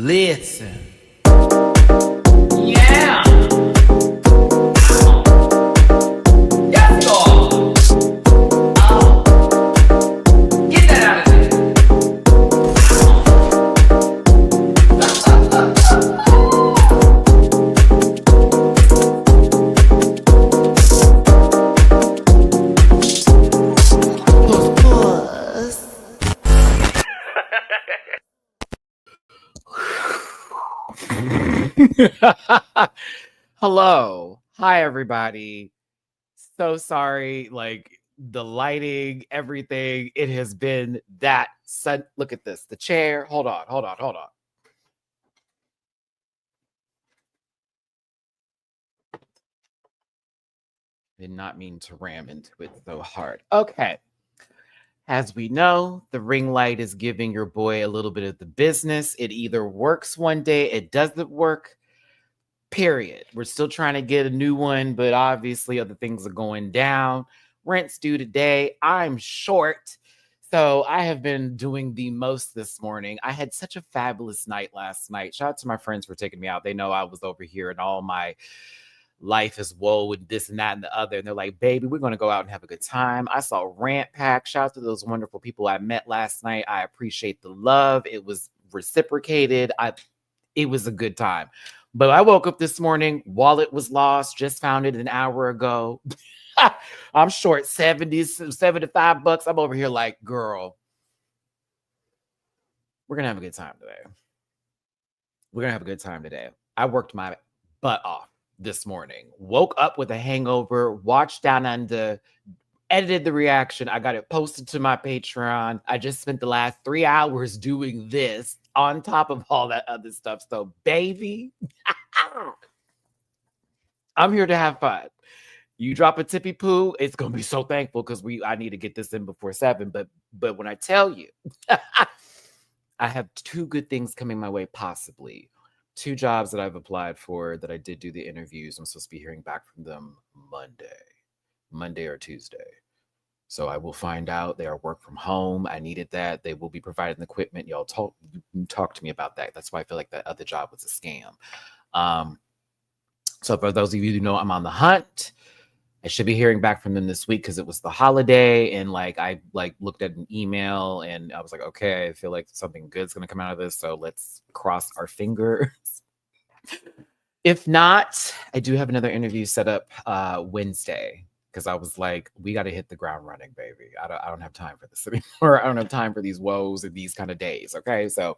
Listen. Yeah. Yes, God. Get that out of there. Hello. Hi, everybody. So sorry. Like the lighting, everything. It has been that sun. Look at this. The chair. Hold on. Did not mean to ram into it so hard. Okay. As we know, the ring light is giving your boy a little bit of the business. It either works one day, it doesn't work. Period. We're still trying to get a new one, but obviously other things are going down. Rent's due today. I'm short. So I have been doing the most this morning. I had such a fabulous night last night. Shout out to my friends for taking me out. They know I was over here and all my life is woe and this and that and the other. And they're like, baby, we're going to go out and have a good time. I saw Rant Pack. Shout out to those wonderful people I met last night. I appreciate the love. It was reciprocated. It was a good time. But I woke up this morning, wallet was lost, just found it an hour ago. I'm short $75. I'm over here like, girl, we're going to have a good time today. I worked my butt off this morning. Woke up with a hangover, watched Down Under, edited the reaction. I got it posted to my Patreon. I just spent the last 3 hours doing this on top of all that other stuff. So, baby, I'm here to have fun. You drop a tippy poo, it's gonna be so thankful because I need to get this in before 7. But when I tell you, I have 2 good things coming my way, possibly 2 jobs that I've applied for that I did do the interviews. I'm supposed to be hearing back from them Monday or Tuesday. So I will find out. They are work from home. I needed that. They will be providing the equipment. Y'all talk to me about that. That's why I feel like that other job was a scam. So for those of you who know, I'm on the hunt. I should be hearing back from them this week because it was the holiday. And I looked at an email and I was like, okay, I feel like something good's going to come out of this. So let's cross our fingers. If not, I do have another interview set up Wednesday. Because I was like, we got to hit the ground running, baby. I don't have time for this anymore. I don't have time for these woes and these kind of days. Okay. So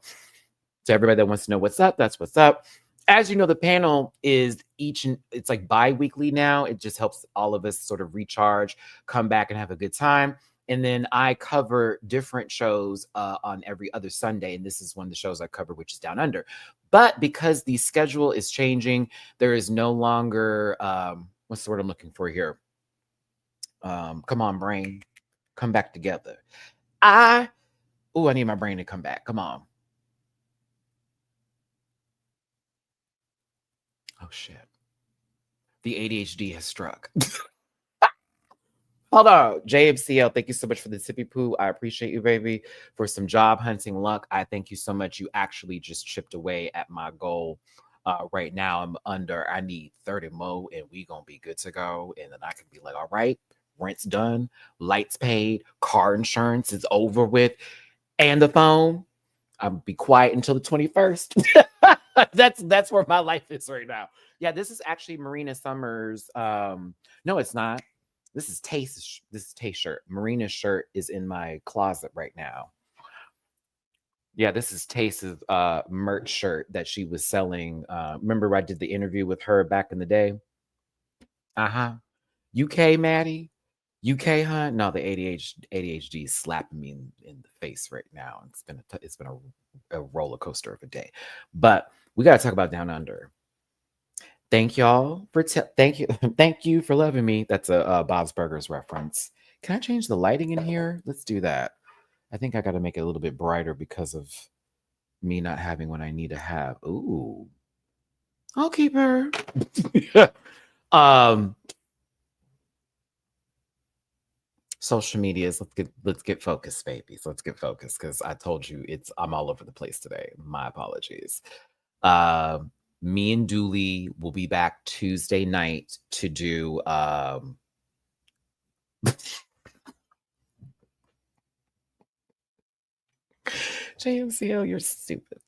to everybody that wants to know what's up, that's what's up. As you know, the panel is it's like bi-weekly now. It just helps all of us sort of recharge, come back and have a good time. And then I cover different shows on every other Sunday. And this is one of the shows I cover, which is Down Under. But because the schedule is changing, there is no longer, what's the word I'm looking for here? Come on, brain. Come back together. I need my brain to come back. Come on. Oh, shit. The ADHD has struck. Hold on. JMCL, thank you so much for the tippy poo. I appreciate you, baby. For some job hunting luck, I thank you so much. You actually just chipped away at my goal. Right now, I need 30 more, and we going to be good to go. And then I can be like, all right, rent's done, lights paid, car insurance is over with, and the phone. I'll be quiet until the 21st. That's where my life is right now. Yeah, this is actually Marina Summers. No, it's not. This is Taste's shirt. Marina's shirt is in my closet right now. Yeah, this is Taste's merch shirt that she was selling. Remember I did the interview with her back in the day? UK, Matty? UK, huh? No, the ADHD is slapping me in the face right now. It's been a roller coaster of a day. But we got to talk about Down Under. Thank y'all for thank you for loving me. That's a Bob's Burgers reference. Can I change the lighting in here? Let's do that. I think I got to make it a little bit brighter because of me not having what I need to have. Ooh, I'll keep her. social medias. Let's get focused, babies. Let's get focused because I told you I'm all over the place today. My apologies. Me and Dooley will be back Tuesday night to do JMCO, you're stupid.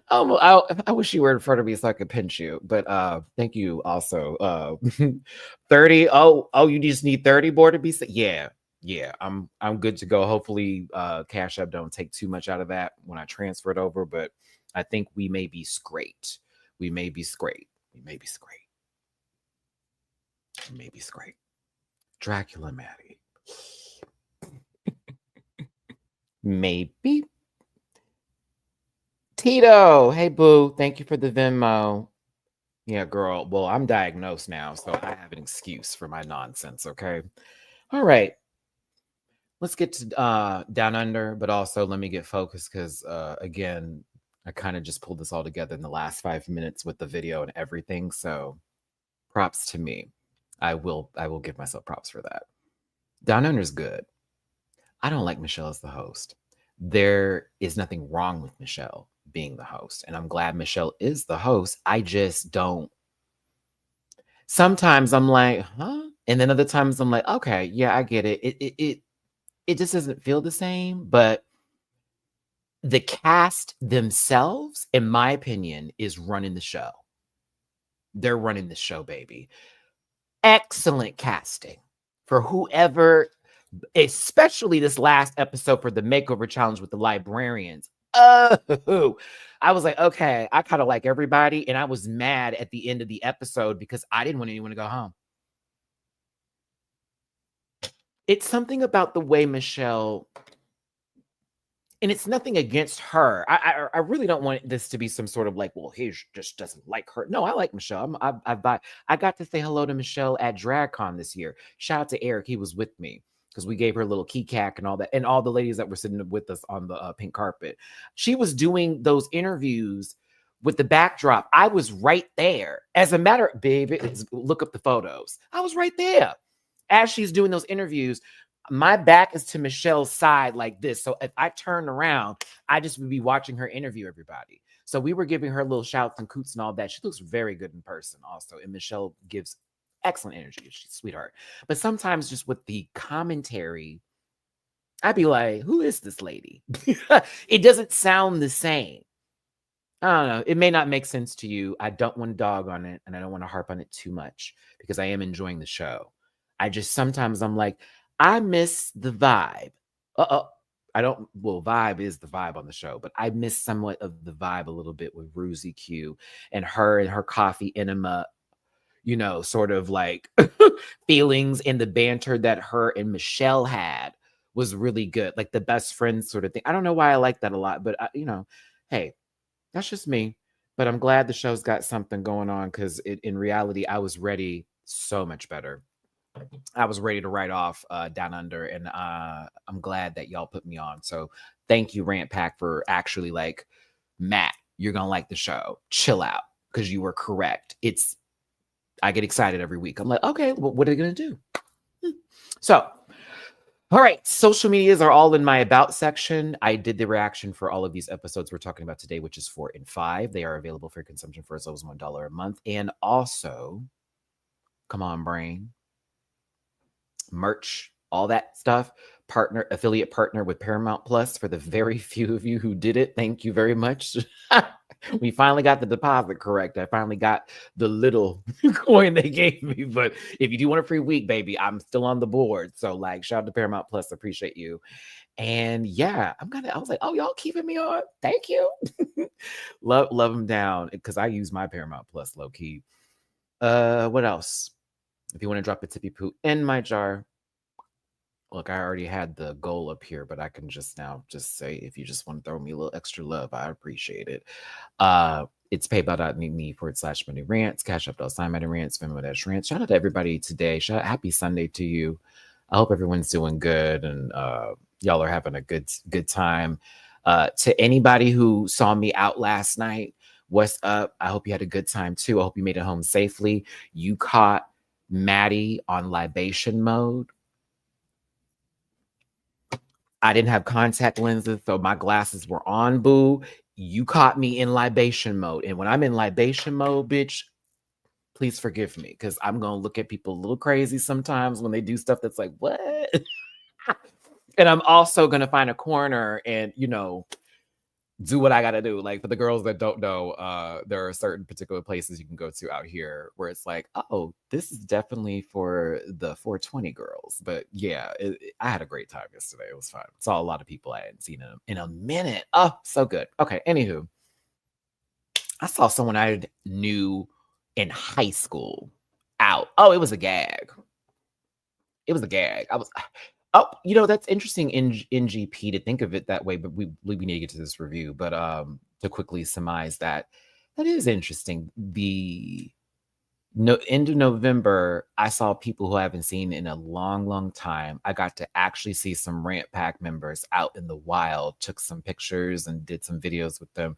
I wish you were in front of me so I could pinch you, but thank you also. 30. Oh, you just need 30 more to be yeah, I'm good to go. Hopefully Cash App don't take too much out of that when I transfer it over, but I think we may be straight. We may be straight. Dracula Maddie. Maybe. Tito, hey boo, thank you for the Venmo. Yeah, girl. Well, I'm diagnosed now, so I have an excuse for my nonsense, okay? All right. Let's get to Down Under, but also let me get focused because again, I kind of just pulled this all together in the last 5 minutes with the video and everything. So props to me. I will give myself props for that. Down Under is good. I don't like Michelle as the host. There is nothing wrong with Michelle being the host, and I'm glad Michelle is the host. I just don't. Sometimes I'm like, huh? And then other times I'm like, okay, yeah, I get it. It just doesn't feel the same, but the cast themselves, in my opinion, is running the show. They're running the show, baby. Excellent casting for whoever, especially this last episode for the Makeover Challenge with the librarians. Oh, I was like, okay, I kind of like everybody. And I was mad at the end of the episode because I didn't want anyone to go home. It's something about the way Michelle, and it's nothing against her. I really don't want this to be some sort of like, well, he just doesn't like her. No, I like Michelle. I got to say hello to Michelle at DragCon this year. Shout out to Eric. He was with me because we gave her a little key cack and all that, and all the ladies that were sitting with us on the pink carpet. She was doing those interviews with the backdrop. I was right there. As a matter, baby, look up the photos. I was right there as she's doing those interviews. My back is to Michelle's side like this. So if I turned around, I just would be watching her interview everybody. So we were giving her little shouts and coots and all that. She looks very good in person also. And Michelle gives excellent energy. She's a sweetheart. But sometimes just with the commentary, I'd be like, who is this lady? It doesn't sound the same. I don't know. It may not make sense to you. I don't want to dog on it and I don't want to harp on it too much because I am enjoying the show. Sometimes I'm like, I miss the vibe. Vibe is the vibe on the show, but I miss somewhat of the vibe a little bit with Ruzy Q and her coffee enema, sort of like feelings, and the banter that her and Michelle had was really good. Like the best friends sort of thing. I don't know why I like that a lot, but hey, that's just me. But I'm glad the show's got something going on because in reality, I was ready so much better. I was ready to write off Down Under, and I'm glad that y'all put me on. So thank you, Rant Pack, for actually like, Matt, you're gonna like the show. Chill out, because you were correct. I get excited every week. I'm like, okay, well, what are they gonna do? So, all right, social medias are all in my about section. I did the reaction for all of these episodes we're talking about today, which is 4 and 5. They are available for consumption for as low as $1 a month, and also, come on, brain. Merch, all that stuff. Affiliate partner with Paramount Plus for the very few of you who did it. Thank you very much. We finally got the deposit correct. I finally got the little coin they gave me. But if you do want a free week, baby, I'm still on the board. So like, shout out to Paramount Plus. Appreciate you. And yeah, I was like, oh, y'all keeping me on. Thank you. love them down because I use my Paramount Plus low key. What else? If you want to drop a tippy poo in my jar, look, I already had the goal up here, but I can just say, if you just want to throw me a little extra love, I appreciate it. It's paypal.me/MattyRants, Cash App /MattyRants, Venmo-Rants. Shout out to everybody today. Happy Sunday to you. I hope everyone's doing good and y'all are having a good time. To anybody who saw me out last night, what's up? I hope you had a good time too. I hope you made it home safely. You caught Maddie on libation mode. I didn't have contact lenses, so my glasses were on, boo. You caught me in libation mode. And when I'm in libation mode, bitch, please forgive me, because I'm going to look at people a little crazy sometimes when they do stuff that's like, what? And I'm also going to find a corner and, do what I got to do. Like, for the girls that don't know, there are certain particular places you can go to out here where it's like, oh, this is definitely for the 420 girls. But yeah, I had a great time yesterday. It was fun. Saw a lot of people I hadn't seen in a minute. Oh, so good. Okay, anywho, I saw someone I knew in high school out. Oh, it was a gag. It was a gag. Oh, that's interesting in GP to think of it that way, but we need to get to this review. But to quickly surmise that is interesting. The end of November, I saw people who I haven't seen in a long, long time. I got to actually see some Rant Pack members out in the wild, took some pictures and did some videos with them.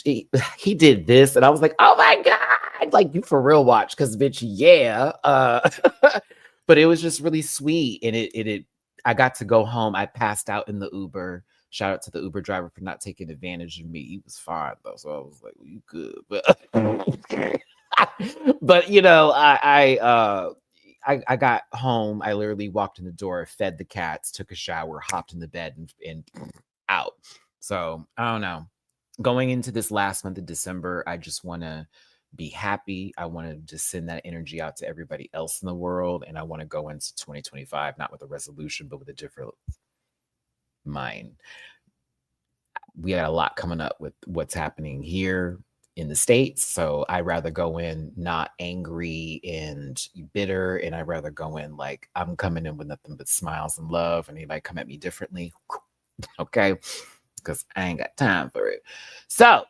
He did this, and I was like, oh my God, like, you for real watch, because bitch, yeah. But it was just really sweet, and I got to go home. I passed out in the Uber. Shout out to the Uber driver for not taking advantage of me. He was fine though, so I was like, well, you good, but but I got home. I literally walked in the door, fed the cats, took a shower, hopped in the bed, and out. So I don't know. Going into this last month of December, I just want to be happy. I want to just send that energy out to everybody else in the world. And I want to go into 2025, not with a resolution, but with a different mind. We got a lot coming up with what's happening here in the States. So I rather go in not angry and bitter. And I rather go in like, I'm coming in with nothing but smiles and love. And anybody come at me differently, okay? Because I ain't got time for it. So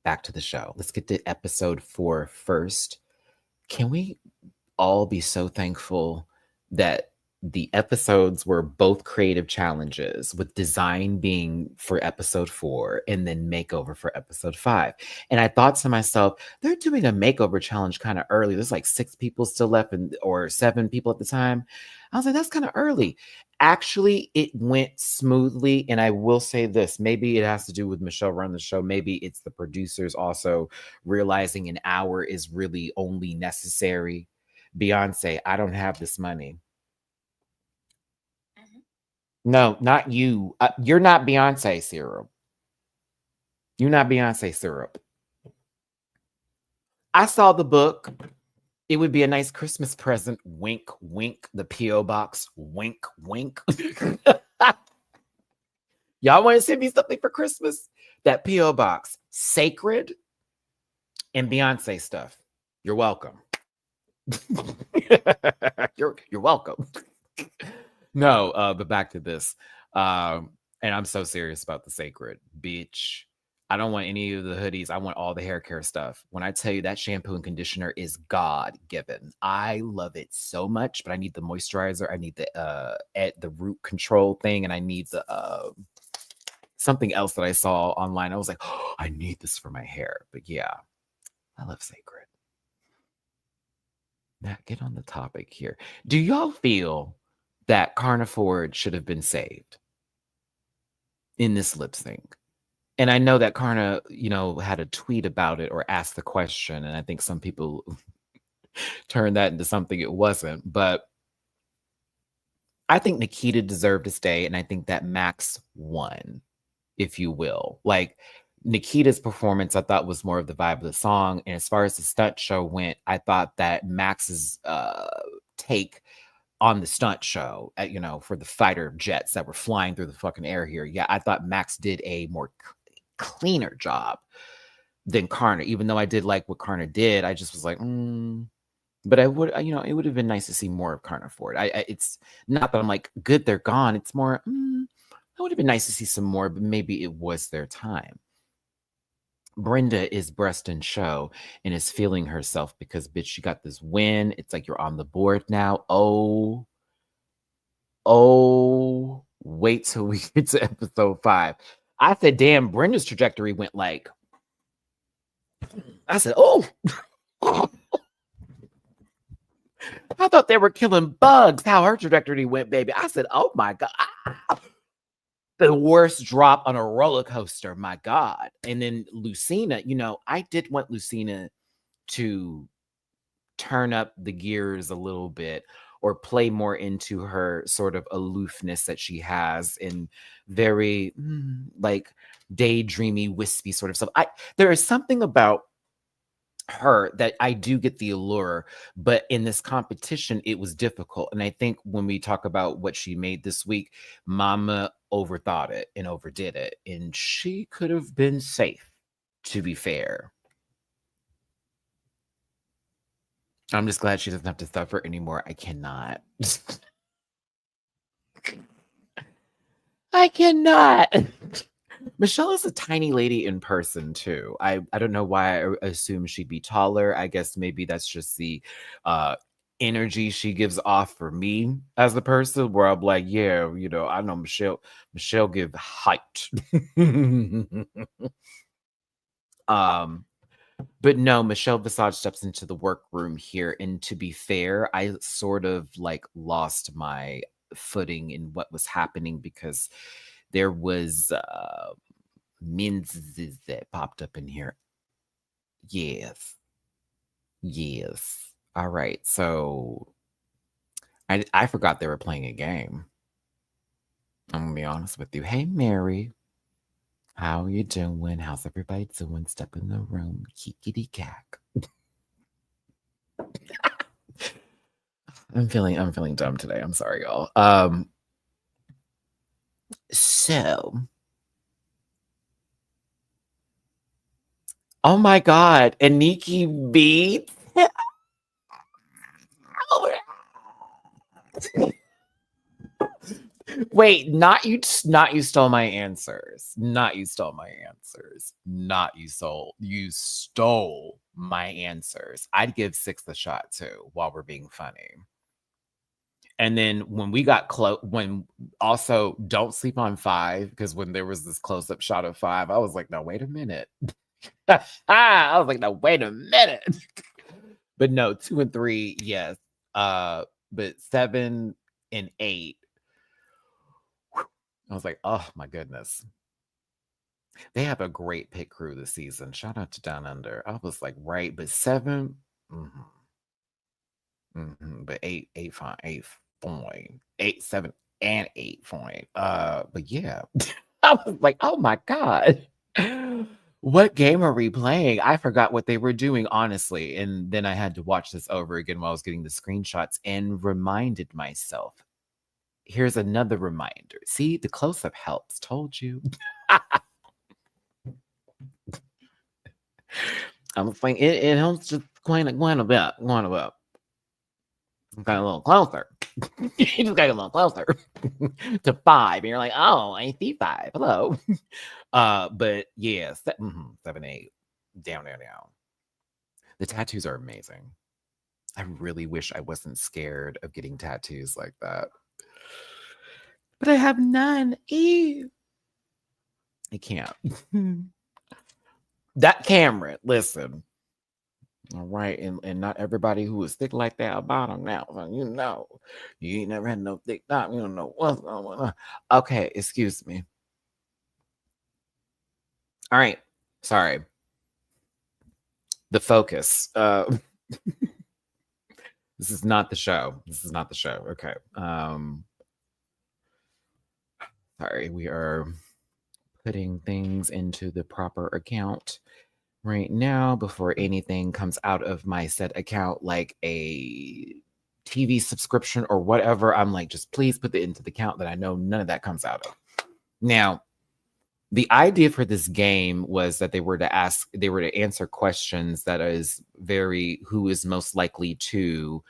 back to the show. Let's get to episode 4 first. Can we all be so thankful that the episodes were both creative challenges, with design being for episode 4 and then makeover for episode 5? And I thought to myself, they're doing a makeover challenge kind of early. There's like 6 people still left, or 7 people at the time. I was like, that's kind of early. Actually, it went smoothly. And I will say this, maybe it has to do with Michelle running the show. Maybe it's the producers also realizing an hour is really only necessary. Beyonce, I don't have this money. No, not you. You're not Beyonce syrup. You're not Beyonce syrup. I saw the book. It would be a nice Christmas present. Wink, wink. The P.O. box. Wink, wink. Y'all want to send me something for Christmas? That P.O. box. Sacred and Beyonce stuff. You're welcome. You're welcome. No, but back to this. And I'm so serious about the sacred. Bitch, I don't want any of the hoodies. I want all the hair care stuff. When I tell you that shampoo and conditioner is God-given. I love it so much, but I need the moisturizer. I need the root control thing, and I need the something else that I saw online. I was like, oh, I need this for my hair. But yeah, I love sacred. Now, get on the topic here. Do y'all feel that Carniford should have been saved in this lip sync? And I know that Karna, had a tweet about it or asked the question, and I think some people turned that into something it wasn't. But I think Nikita deserved to stay, and I think that Max won, if you will. Like, Nikita's performance, I thought, was more of the vibe of the song. And as far as the stunt show went, I thought that Max's take on the stunt show, for the fighter jets that were flying through the fucking air here. Yeah, I thought Max did a more cleaner job than Karna. Even though I did like what Karna did, I just was like, But I would, it would have been nice to see more of Carniford. It's not that I'm like, good, they're gone. It's more, it would have been nice to see some more, but maybe it was their time. Brenda is breast and show and is feeling herself because, bitch, she got this win. It's like you're on the board now. Oh, wait till we get to episode 5. I said, damn, Brenda's trajectory went like, I said, oh. I thought they were killing bugs. How her trajectory went, baby. I said, oh my God. The worst drop on a roller coaster. My God. And then Lucina, I did want Lucina to turn up the gears a little bit or play more into her sort of aloofness that she has in very like daydreamy, wispy sort of stuff. There is something about her that I do get the allure, but in this competition, it was difficult. And I think when we talk about what she made this week, Mama overthought it and overdid it. And she could have been safe, to be fair. I'm just glad she doesn't have to suffer anymore. I cannot. I cannot. Michelle is a tiny lady in person too. I don't know why I assume she'd be taller. I guess maybe that's just the energy she gives off for me as a person, where I'm like, yeah, I know Michelle give height. But no, Michelle Visage steps into the workroom here. And to be fair, I sort of like lost my footing in what was happening because there was menses that popped up in here. Yes. Yes. All right. So I forgot they were playing a game. I'm gonna be honest with you. Hey Mary. How you doing? How's everybody doing? Step in the room. Kikity cack. I'm feeling dumb today. I'm sorry, y'all. So oh my God, Aniki B. Wait, not you stole my answers. Not you stole my answers. Not you stole my answers. I'd give 6 a shot too, while we're being funny. And then when we got close, when also don't sleep on 5, because when there was this close-up shot of 5, I was like, no, wait a minute. I was like, no, wait a minute. But no, 2 and 3, yes. But 7 and 8. I was like, oh my goodness. They have a great pit crew this season. Shout out to Down Under. I was like, right, but 7, but 8, fine, 8 fine, 8, 7, and 8 fine. But yeah, I was like, oh my God. What game are we playing? I forgot what they were doing, honestly. And then I had to watch this over again while I was getting the screenshots and reminded myself. Here's another reminder. See, the close-up helps. Told you. I was like, it helps just going a bit. Got a little closer. You just got a little closer to 5. And you're like, oh, I see 5. Hello. But yeah, 7, 8. Down. The tattoos are amazing. I really wish I wasn't scared of getting tattoos like that. But I have none. Ew. I can't. That camera, listen. All right, and not everybody who is thick like that about them now. So you ain't never had no thick top. You don't know what's going on. Okay, excuse me. All right, sorry. The focus. This is not the show. Okay. Sorry, we are putting things into the proper account right now before anything comes out of my said account, like a TV subscription or whatever. I'm like, just please put it into the account that I know none of that comes out of. Now, the idea for this game was that they were to answer questions that is very who is most likely to,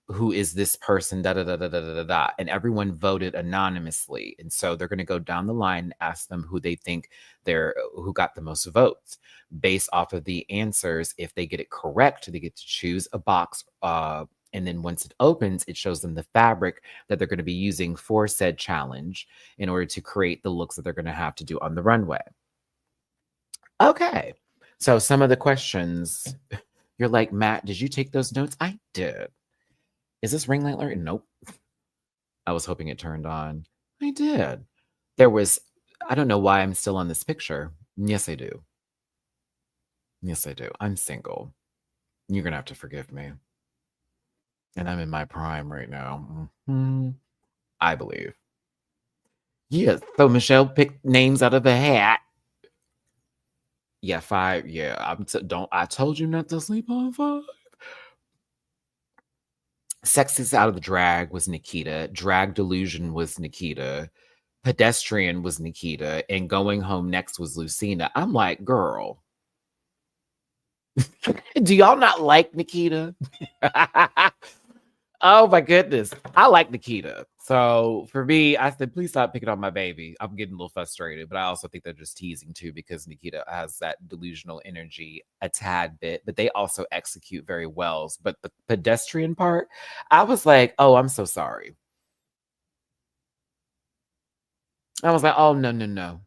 who is this person, da da da da da da da, and everyone voted anonymously, and so they're going to go down the line and ask them who they think who got the most votes based off of the answers. If they get it correct, they get to choose a box. And then once it opens, it shows them the fabric that they're going to be using for said challenge in order to create the looks that they're going to have to do on the runway. Okay. So some of the questions, you're like, Matt, did you take those notes? I did. Is this ring light alert? Nope. I was hoping it turned on. I did. There was, I don't know why I'm still on this picture. Yes, I do. Yes, I do. I'm single. You're going to have to forgive me. And I'm in my prime right now. I believe. Yes. So Michelle picked names out of a hat. Yeah, 5. Yeah, I told you not to sleep on 5. Sexiest out of the drag was Nikita. Drag delusion was Nikita. Pedestrian was Nikita. And going home next was Lucina. I'm like, girl. Do y'all not like Nikita? Oh my goodness. I like Nikita. So for me, I said, please stop picking on my baby. I'm getting a little frustrated, but I also think they're just teasing too because Nikita has that delusional energy a tad bit, but they also execute very well. But the pedestrian part, I was like, oh, I'm so sorry. I was like, oh, no, no, no.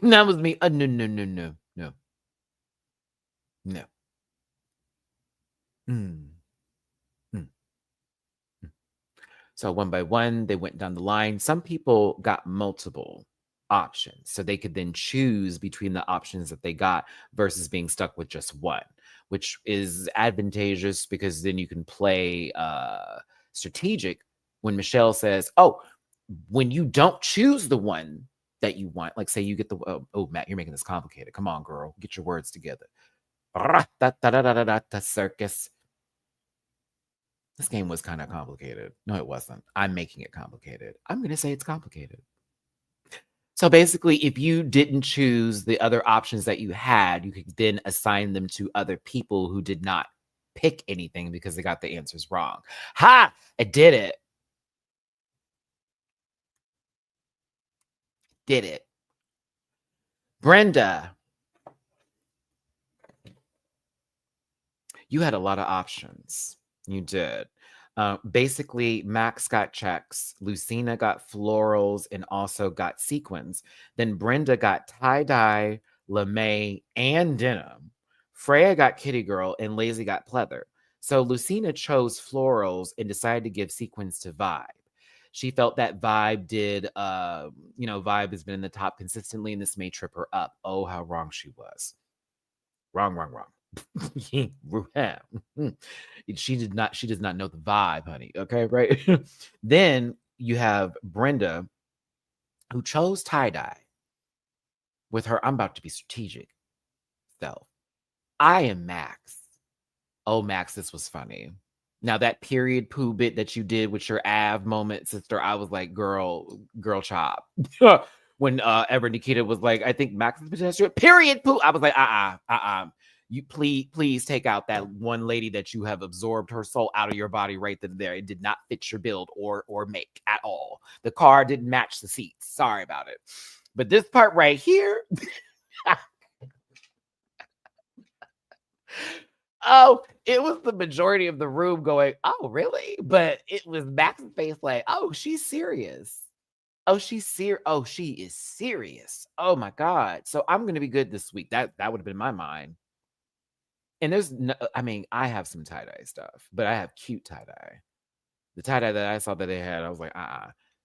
That was me. No, no, no, no, no, no. Mm. Mm. So one by one, they went down the line. Some people got multiple options. So they could then choose between the options that they got versus being stuck with just one, which is advantageous because then you can play strategic when Michelle says, oh, when you don't choose the one that you want, like say you get the, oh, Matt, you're making this complicated. Come on, girl, get your words together. Circus. This game was kind of complicated. No, it wasn't. I'm making it complicated. I'm going to say it's complicated. So basically, if you didn't choose the other options that you had, you could then assign them to other people who did not pick anything because they got the answers wrong. Ha! I did it. Did it. Brenda, you had a lot of options. You did. Basically, Max got checks, Lucina got florals, and also got sequins. Then Brenda got tie-dye, lame, and denim. Freya got kitty girl, and Lazy got pleather. So Lucina chose florals and decided to give sequins to Vibe. She felt that Vibe did, Vibe has been in the top consistently, and this may trip her up. Oh, how wrong she was. Wrong, wrong, wrong. She does not know the vibe, honey. Okay, right? Then you have Brenda, who chose tie-dye with her I'm about to be strategic self. I am Max. Oh, Max, this was funny. Now that period poo bit that you did with your Av moment, sister, I was like, girl chop. When ever Nikita was like, I think Max is pedestrian. Period poo. I was like, you please take out that one lady that you have absorbed her soul out of your body right then and there. It did not fit your build or make at all. The car didn't match the seats. Sorry about it. But this part right here. Oh, it was the majority of the room going, oh, really? But it was Max's face like, oh, she's serious. Oh, she's serious. Oh, she is serious. Oh my God. So I'm gonna be good this week. That would have been my mind. And there's no, I mean, I have some tie-dye stuff, but I have cute tie-dye. The tie-dye that I saw that they had, I was like,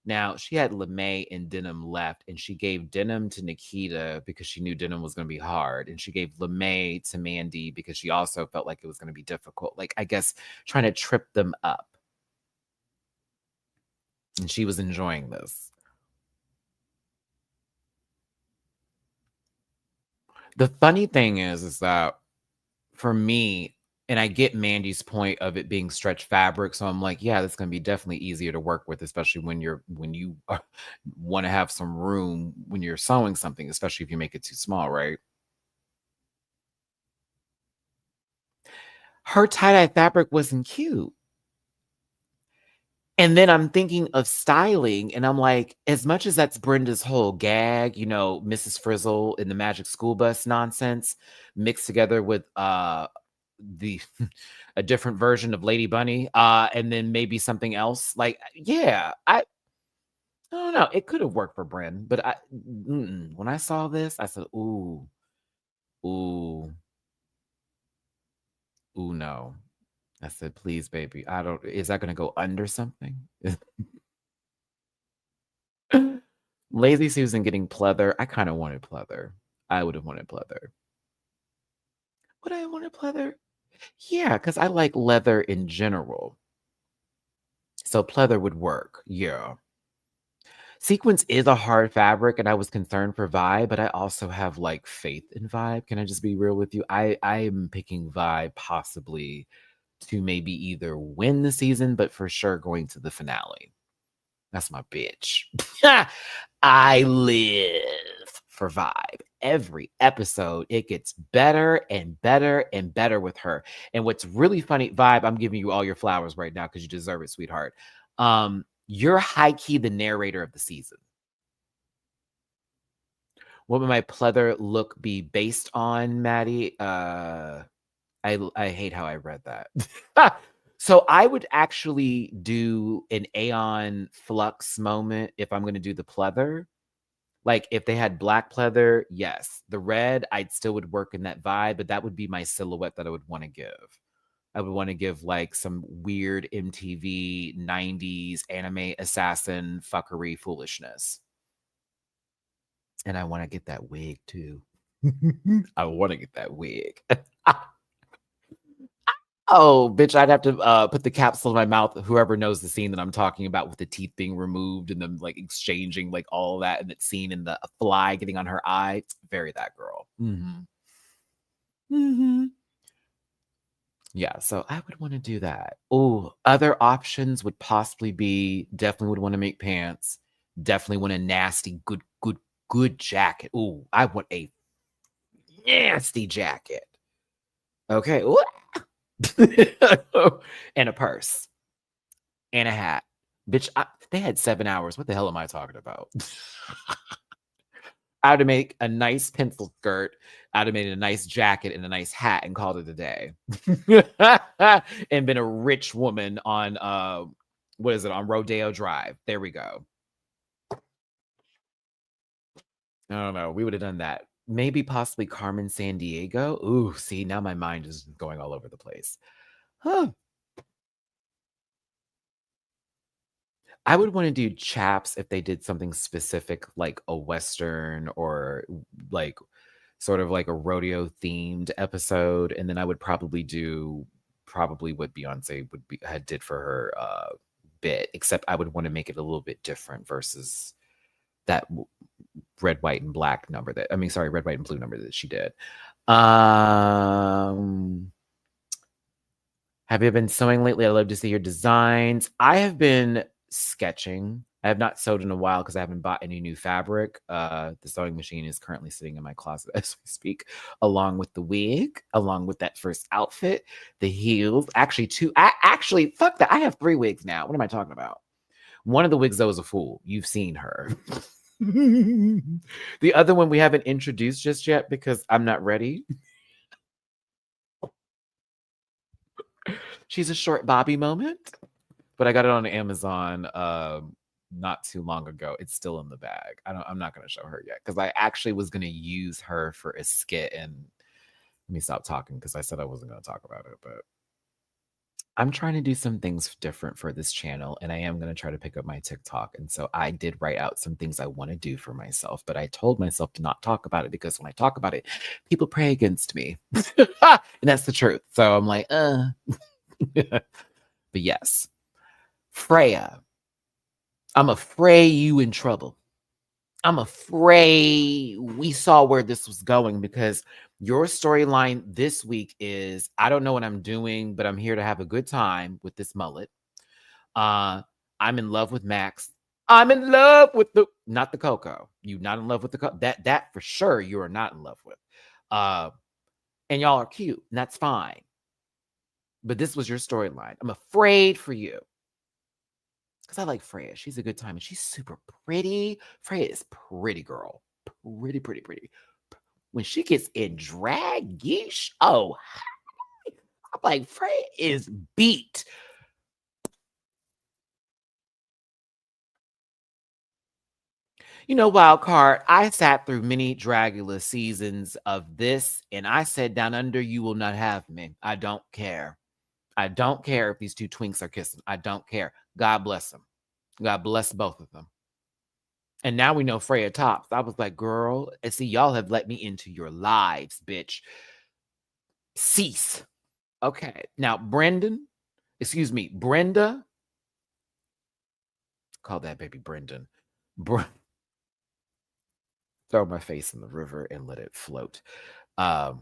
Now she had lame and denim left, and she gave denim to Nikita because she knew denim was going to be hard, and she gave lame to Mandy because she also felt like it was going to be difficult. Like I guess trying to trip them up, and she was enjoying this. The funny thing is that for me, and I get Mandy's point of it being stretch fabric, so I'm like, yeah, that's going to be definitely easier to work with, especially when you want to have some room when you're sewing something, especially if you make it too small, right? Her tie-dye fabric wasn't cute. And then I'm thinking of styling, and I'm like, as much as that's Brenda's whole gag, Mrs. Frizzle in the Magic School Bus nonsense, mixed together with the a different version of Lady Bunny, and then maybe something else. Like, yeah, I don't know. It could have worked for Bren, but when I saw this, I said, ooh, ooh, ooh, no. I said, please, baby. Is that going to go under something? Lazy Susan getting pleather. I kind of wanted pleather. I would have wanted pleather. Would I want pleather? Yeah, because I like leather in general. So pleather would work. Yeah. Sequins is a hard fabric, and I was concerned for Vibe, but I also have like faith in Vibe. Can I just be real with you? I am picking Vibe possibly to maybe either win the season, but for sure going to the finale. That's my bitch. I live for Vibe. Every episode, it gets better and better and better with her. And what's really funny, Vibe, I'm giving you all your flowers right now because you deserve it, sweetheart. You're high key the narrator of the season. What would my pleather look be based on, Maddie? I hate how I read that. So I would actually do an Aeon flux moment if I'm going to do the pleather. Like if they had black pleather, yes. The red, I still would work in that vibe, but that would be my silhouette that I would want to give. I would want to give like some weird MTV 90s anime assassin fuckery foolishness. And I want to get that wig too. I want to get that wig. Oh, bitch, I'd have to put the capsule in my mouth. Whoever knows the scene that I'm talking about with the teeth being removed and them like exchanging like all that and that scene and the fly getting on her eye. Very that girl. Yeah, so I would want to do that. Oh, other options would possibly be definitely would want to make pants. Definitely want a nasty, good jacket. Oh, I want a nasty jacket. Okay. And a purse. And a hat. Bitch, they had 7 hours. What the hell am I talking about? I would have made a nice pencil skirt. I'd have made a nice jacket and a nice hat and called it a day. And been a rich woman on what is it, on Rodeo Drive. There we go. I don't know. We would have done that. Maybe possibly Carmen Sandiego. Ooh, see, now my mind is going all over the place. Huh. I would want to do chaps if they did something specific like a Western or like sort of like a rodeo themed episode. And then I would probably do what Beyonce had did for her bit, except I would want to make it a little bit different versus that red, white, and black number red, white, and blue number that she did. Have you been sewing lately? I love to see your designs. I have been sketching. I have not sewed in a while because I haven't bought any new fabric. The sewing machine is currently sitting in my closet as we speak, along with the wig, along with that first outfit, the heels. Actually, fuck that. I have 3 wigs now. What am I talking about? One of the wigs, though, is a fool. You've seen her. The other one we haven't introduced just yet because I'm not ready. She's a short Bobby moment, but I got it on Amazon not too long ago. It's still in the bag. I'm not going to show her yet because I actually was going to use her for a skit. And let me stop talking because I said I wasn't going to talk about it, but I'm trying to do some things different for this channel, and I am going to try to pick up my TikTok. And so I did write out some things I want to do for myself, but I told myself to not talk about it because when I talk about it, people pray against me. And that's the truth. So I'm like, But yes, Freya, I'm afraid you in trouble. I'm afraid we saw where this was going because your storyline this week is I don't know what I'm doing, but I'm here to have a good time with this mullet. I'm in love with Max. I'm in love with not the Coco. You not in love with the Coco. That for sure you are not in love with. And y'all are cute, and that's fine. But this was your storyline. I'm afraid for you. Because I like Freya. She's a good time. And she's super pretty. Freya is pretty girl. Pretty, pretty, pretty. When she gets in drag, yeesh. Oh, I'm like, Freya is beat. You know, wild card, I sat through many Dragula seasons of this, and I said, down under, you will not have me. I don't care. I don't care if these two twinks are kissing. I don't care. God bless them. God bless both of them. And now we know Freya tops. I was like, girl, and see, y'all have let me into your lives, bitch. Cease. Okay. Now, Brenda, call that baby Brendan. Throw my face in the river and let it float. The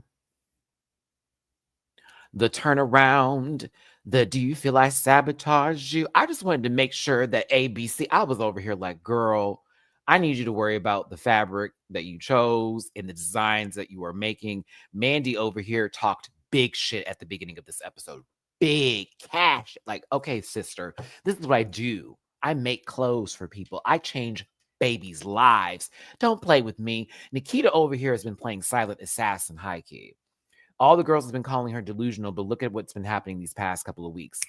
turnaround, the do you feel I sabotaged you? I just wanted to make sure that ABC, I was over here like, girl, I need you to worry about the fabric that you chose and the designs that you are making. Mandy over here talked big shit at the beginning of this episode. Big cash. Like, okay, sister, this is what I do. I make clothes for people. I change babies' lives. Don't play with me. Nikita over here has been playing silent assassin high key. All the girls have been calling her delusional, but look at what's been happening these past couple of weeks.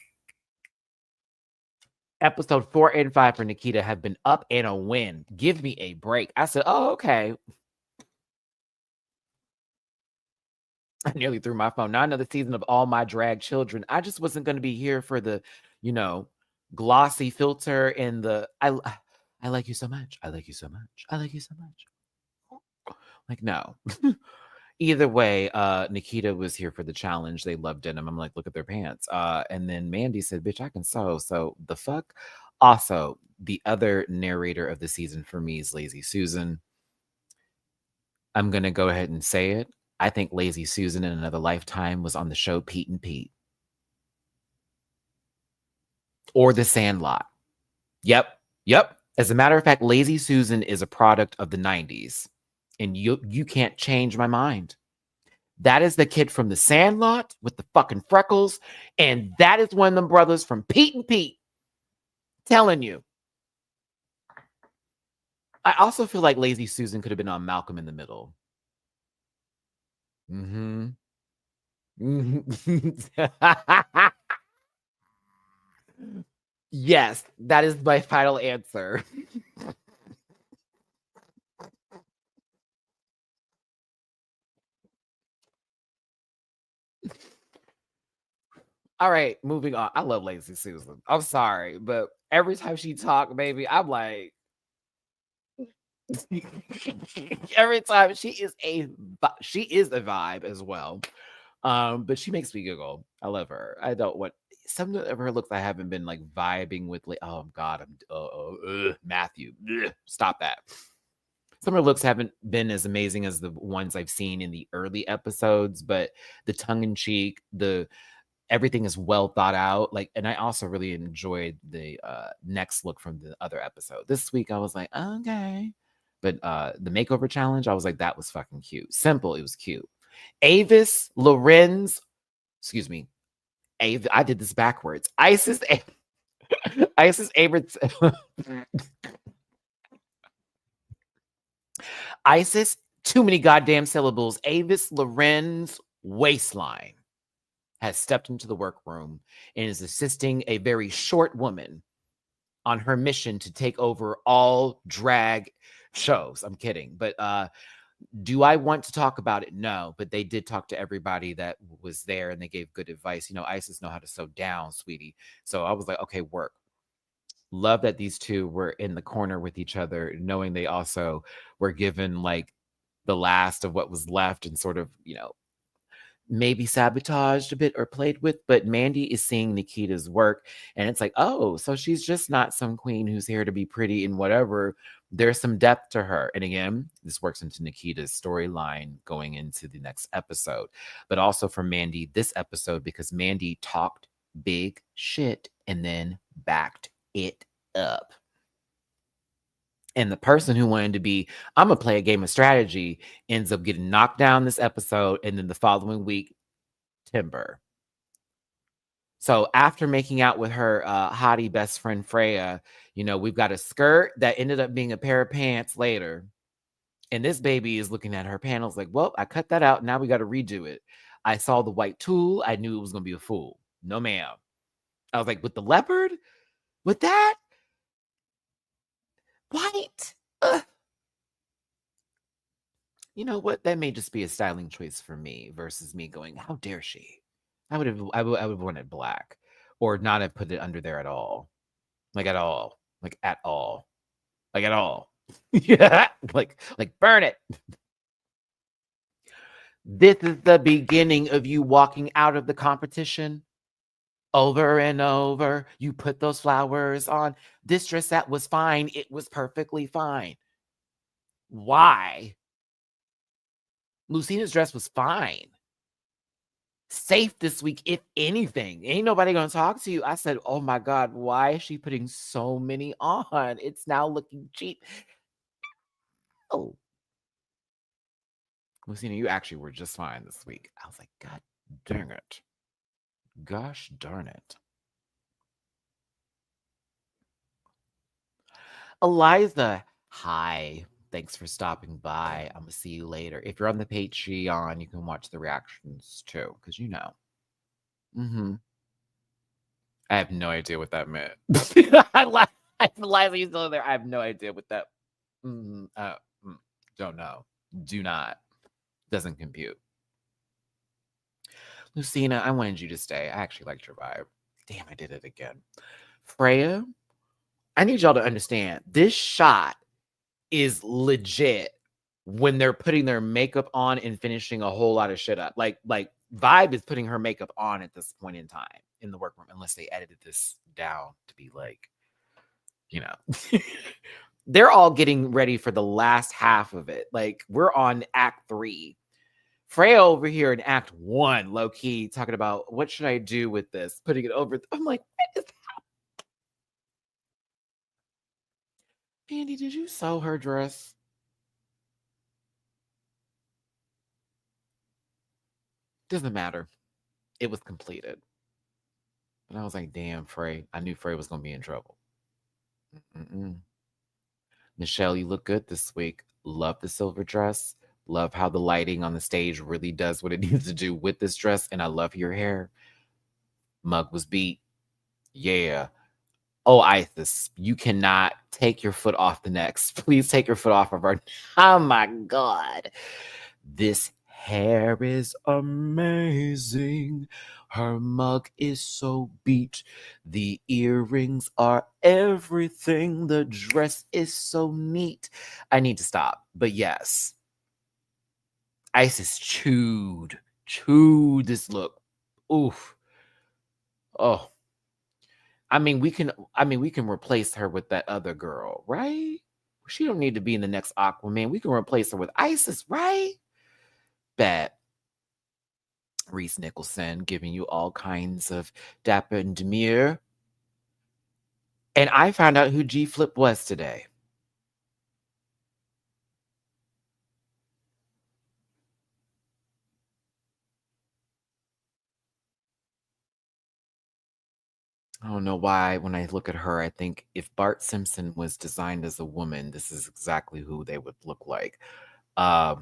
Episode 4 and 5 for Nikita have been up and a win. Give me a break. I said, oh, okay. I nearly threw my phone. Not another season of All My Drag Children. I just wasn't going to be here for the, glossy filter and the, I like you so much. I like you so much. I like you so much. Like, no. Either way, Nikita was here for the challenge. They loved denim. I'm like, look at their pants. And then Mandy said, bitch, I can sew. So the fuck? Also, the other narrator of the season for me is Lazy Susan. I'm going to go ahead and say it. I think Lazy Susan in another lifetime was on the show Pete and Pete. Or The Sandlot. Yep. As a matter of fact, Lazy Susan is a product of the 90s. And you can't change my mind. That is the kid from The Sandlot with the fucking freckles. And that is one of them brothers from Pete and Pete. Telling you. I also feel like Lazy Susan could have been on Malcolm in the Middle. Yes, that is my final answer. All right, moving on. I love Lazy Susan. I'm sorry, but every time she talked, baby, I'm like, every time she is a vibe as well. But she makes me giggle. I love her. I don't want some of her looks I haven't been like vibing with. Oh God, I'm Matthew. Ugh, stop that. Some of her looks haven't been as amazing as the ones I've seen in the early episodes, but the tongue in cheek, the everything is well thought out. Like, and I also really enjoyed the next look from the other episode. This week I was like, okay. But the makeover challenge, I was like, that was fucking cute. Simple, it was cute. Avis Lorenz, excuse me. I did this backwards. Isis Abrams. Isis, too many goddamn syllables. Avis Lorenz Waistline has stepped into the workroom and is assisting a very short woman on her mission to take over all drag shows. I'm kidding. But do I want to talk about it? No, but they did talk to everybody that was there and they gave good advice. Isis know how to sew down, sweetie. So I was like, okay, work. Love that these two were in the corner with each other, knowing they also were given like the last of what was left and sort of, maybe sabotaged a bit or played with, but Mandy is seeing Nikita's work and it's like, oh, so she's just not some queen who's here to be pretty and whatever. There's some depth to her. And again, this works into Nikita's storyline going into the next episode, but also for Mandy this episode because Mandy talked big shit and then backed it up. And the person who wanted to be, I'm going to play a game of strategy, ends up getting knocked down this episode. And then the following week, timber. So after making out with her hottie best friend, Freya, we've got a skirt that ended up being a pair of pants later. And this baby is looking at her panels like, well, I cut that out. Now we got to redo it. I saw the white tulle. I knew it was going to be a fool. No, ma'am. I was like, with the leopard? With that? White? Ugh. You know what? That may just be a styling choice for me versus me going, how dare she? I would have worn it black, or not have put it under there at all. Like at all. Like at all. Like at all. Yeah. Like burn it. This is the beginning of you walking out of the competition over and over. You put those flowers on. This dress that was fine. It was perfectly fine. Why? Lucina's dress was fine. Safe this week, if anything. Ain't nobody gonna talk to you. I said, oh my God, why is she putting so many on? It's now looking cheap. Oh, Lucina, you actually were just fine this week. I was like, God dang it. Gosh darn it. Eliza, hi. Thanks for stopping by. I'm gonna see you later. If you're on the Patreon, you can watch the reactions too, because you know. Mm-hmm. I have no idea what that meant. Eliza, you still there? I have no idea what that. Don't know. Do not. Doesn't compute. Lucina, I wanted you to stay. I actually liked your vibe. Damn, I did it again. Freya, I need y'all to understand this shot is legit when they're putting their makeup on and finishing a whole lot of shit up. Like Vibe is putting her makeup on at this point in time in the workroom, unless they edited this down to be like, you know. They're all getting ready for the last half of it. Like we're on act 3. Freya over here in act 1, low key, talking about what should I do with this? Putting it over. I'm like, what is Andy, did you sew her dress? Doesn't matter. It was completed. And I was like, damn, Frey. I knew Frey was going to be in trouble. Mm-mm. Michelle, you look good this week. Love the silver dress. Love how the lighting on the stage really does what it needs to do with this dress. And I love your hair. Mug was beat. Yeah. Oh, Isis, you cannot take your foot off the next. Please take your foot off of our. Oh my God. This hair is amazing. Her mug is so beat. The earrings are everything. The dress is so neat. I need to stop. But yes, Isis chewed this look. Oof. Oh, we can replace her with that other girl, right? She don't need to be in the next Aquaman. We can replace her with Isis, right? Bet. Reese Nicholson giving you all kinds of dapper and demure. And I found out who G Flip was today. I don't know why when I look at her, I think if Bart Simpson was designed as a woman, this is exactly who they would look like. I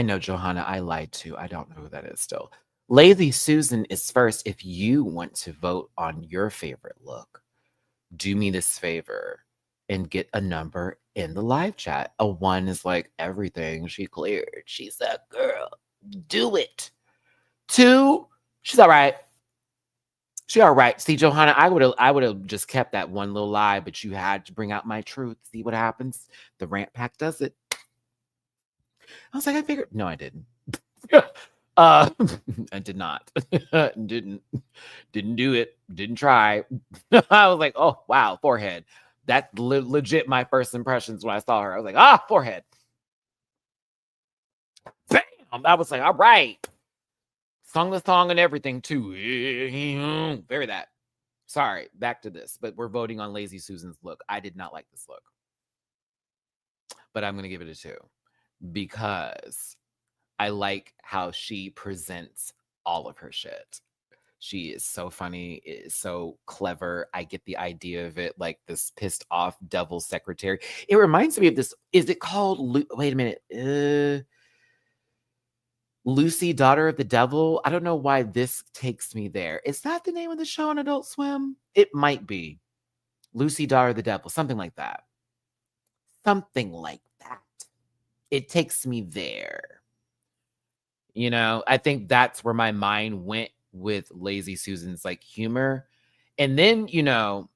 know, Johanna, I lied too. I don't know who that is still. Lazy Susan is first. If you want to vote on your favorite look, do me this favor and get a number in the live chat. A 1 is like everything she cleared. She's a girl. Do it. 2, she's all right. She all right. See, Johanna, I would have just kept that one little lie, but you had to bring out my truth. See what happens? The rant pack does it. I was like, I figured. No, I didn't. I did not. didn't do it. Didn't try. I was like, oh wow, forehead. That's legit my first impressions when I saw her. I was like, forehead. Bam! I was like, all right. Sung the song and everything too. Very that. Sorry, back to this. But we're voting on Lazy Susan's look. I did not like this look. But I'm gonna give it a 2 because I like how she presents all of her shit. She is so funny, is so clever. I get the idea of it, like this pissed off devil secretary. It reminds me of this. Is it called? Wait a minute. Lucy, Daughter of the Devil. I don't know why this takes me there. Is that the name of the show on Adult Swim? It might be. Lucy, Daughter of the Devil. Something like that. Something like that. It takes me there. You know, I think that's where my mind went with Lazy Susan's like humor. And then, you know,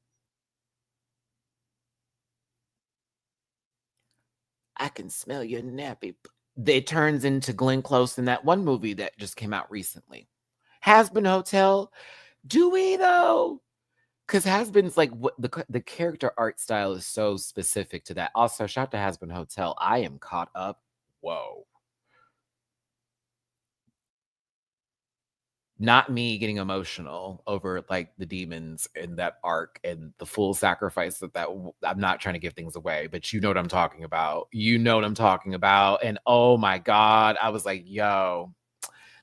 I can smell your nappy. It turns into Glenn Close in that one movie that just came out recently. Has Been Hotel. Do we though? Because Has Been's like what the character art style is so specific to that. Also, shout out to Has Been Hotel. I am caught up. Whoa. Not me getting emotional over like the demons in that arc and the full sacrifice I'm not trying to give things away, but you know what I'm talking about. You know what I'm talking about. And oh my God, I was like, yo,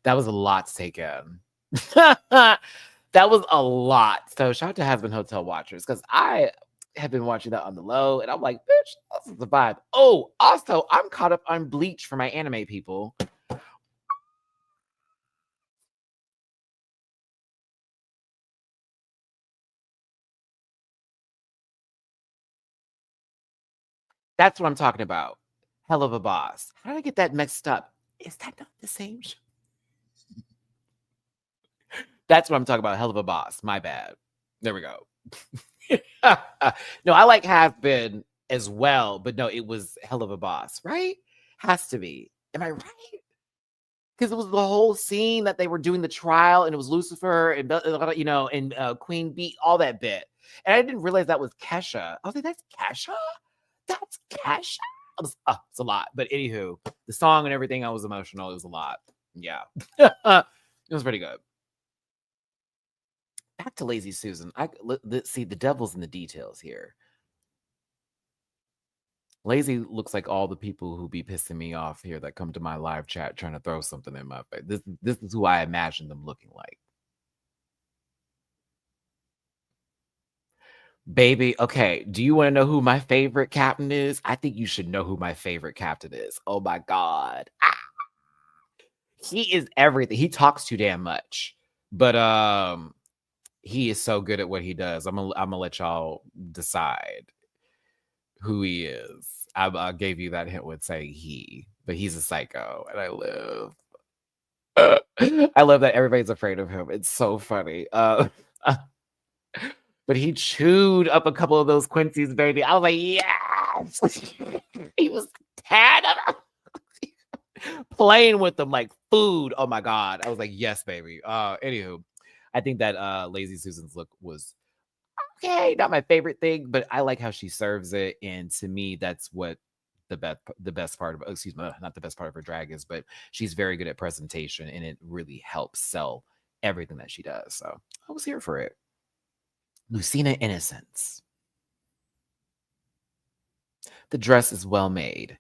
that was a lot to take in. That was a lot. So shout out to Has Been Hotel watchers because I have been watching that on the low and I'm like, bitch, this is the vibe. Oh, also, I'm caught up on Bleach for my anime people. That's what I'm talking about. Hell of a boss. How did I get that mixed up? Is that not the same show? That's what I'm talking about. Hell of a boss. My bad. There we go. No, I like Have Been as well, but no, it was Hell of a Boss, right? Has to be. Am I right? Because it was the whole scene that they were doing the trial, and it was Lucifer and you know, and Queen Bee, all that bit. And I didn't realize that was Kesha. I was like, that's Kesha? That's Kesha? It's a lot. But anywho, the song and everything, I was emotional. It was a lot. Yeah. It was pretty good. Back to Lazy Susan. Let's see, the devil's in the details here. Lazy looks like all the people who be pissing me off here that come to my live chat trying to throw something in my face. This is who I imagine them looking like. Baby, okay. Do you want to know who my favorite captain is? I think you should know who my favorite captain is. Oh my God. He is everything. He talks too damn much. But he is so good at what he does. I'm gonna let y'all decide who he is. I gave you that hint with saying he, but he's a psycho, and I live. I love that everybody's afraid of him. It's so funny. But he chewed up a couple of those Quincy's, baby. I was like, yes. He was tad playing with them like food. Oh my God. I was like, yes, baby. Anywho, I think that Lazy Susan's look was okay, not my favorite thing, but I like how she serves it. And to me, that's what the best part of excuse me, not the best part of her drag is, but she's very good at presentation and it really helps sell everything that she does. So I was here for it. Lucina Innocence. The dress is well made.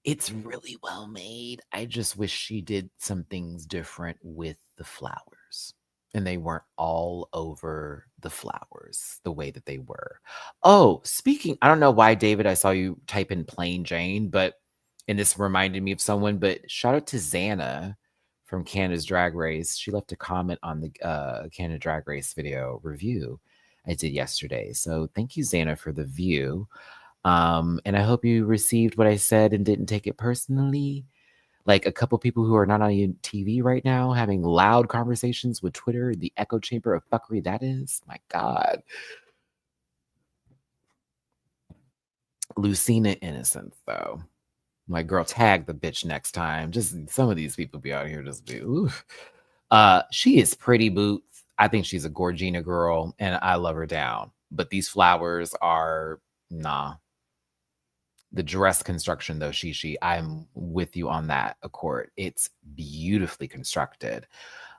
It's really well made. I just wish she did some things different with the flowers. And they weren't all over the flowers the way that they were. Oh, speaking, I don't know why, David, I saw you type in plain Jane, but and this reminded me of someone, but shout out to Xana from Canada's Drag Race. She left a comment on the Canada Drag Race video review I did yesterday. So thank you, Xana, for the view. And I hope you received what I said and didn't take it personally. Like a couple people who are not on TV right now having loud conversations with Twitter, the echo chamber of fuckery that is. My God. Lucina Innocence, though. My girl, tag the bitch next time. Just some of these people be out here just be, oof. She is pretty boots. I think she's a Gorgina girl, and I love her down. But these flowers are nah. The dress construction, though, I'm with you on that, Accord. It's beautifully constructed.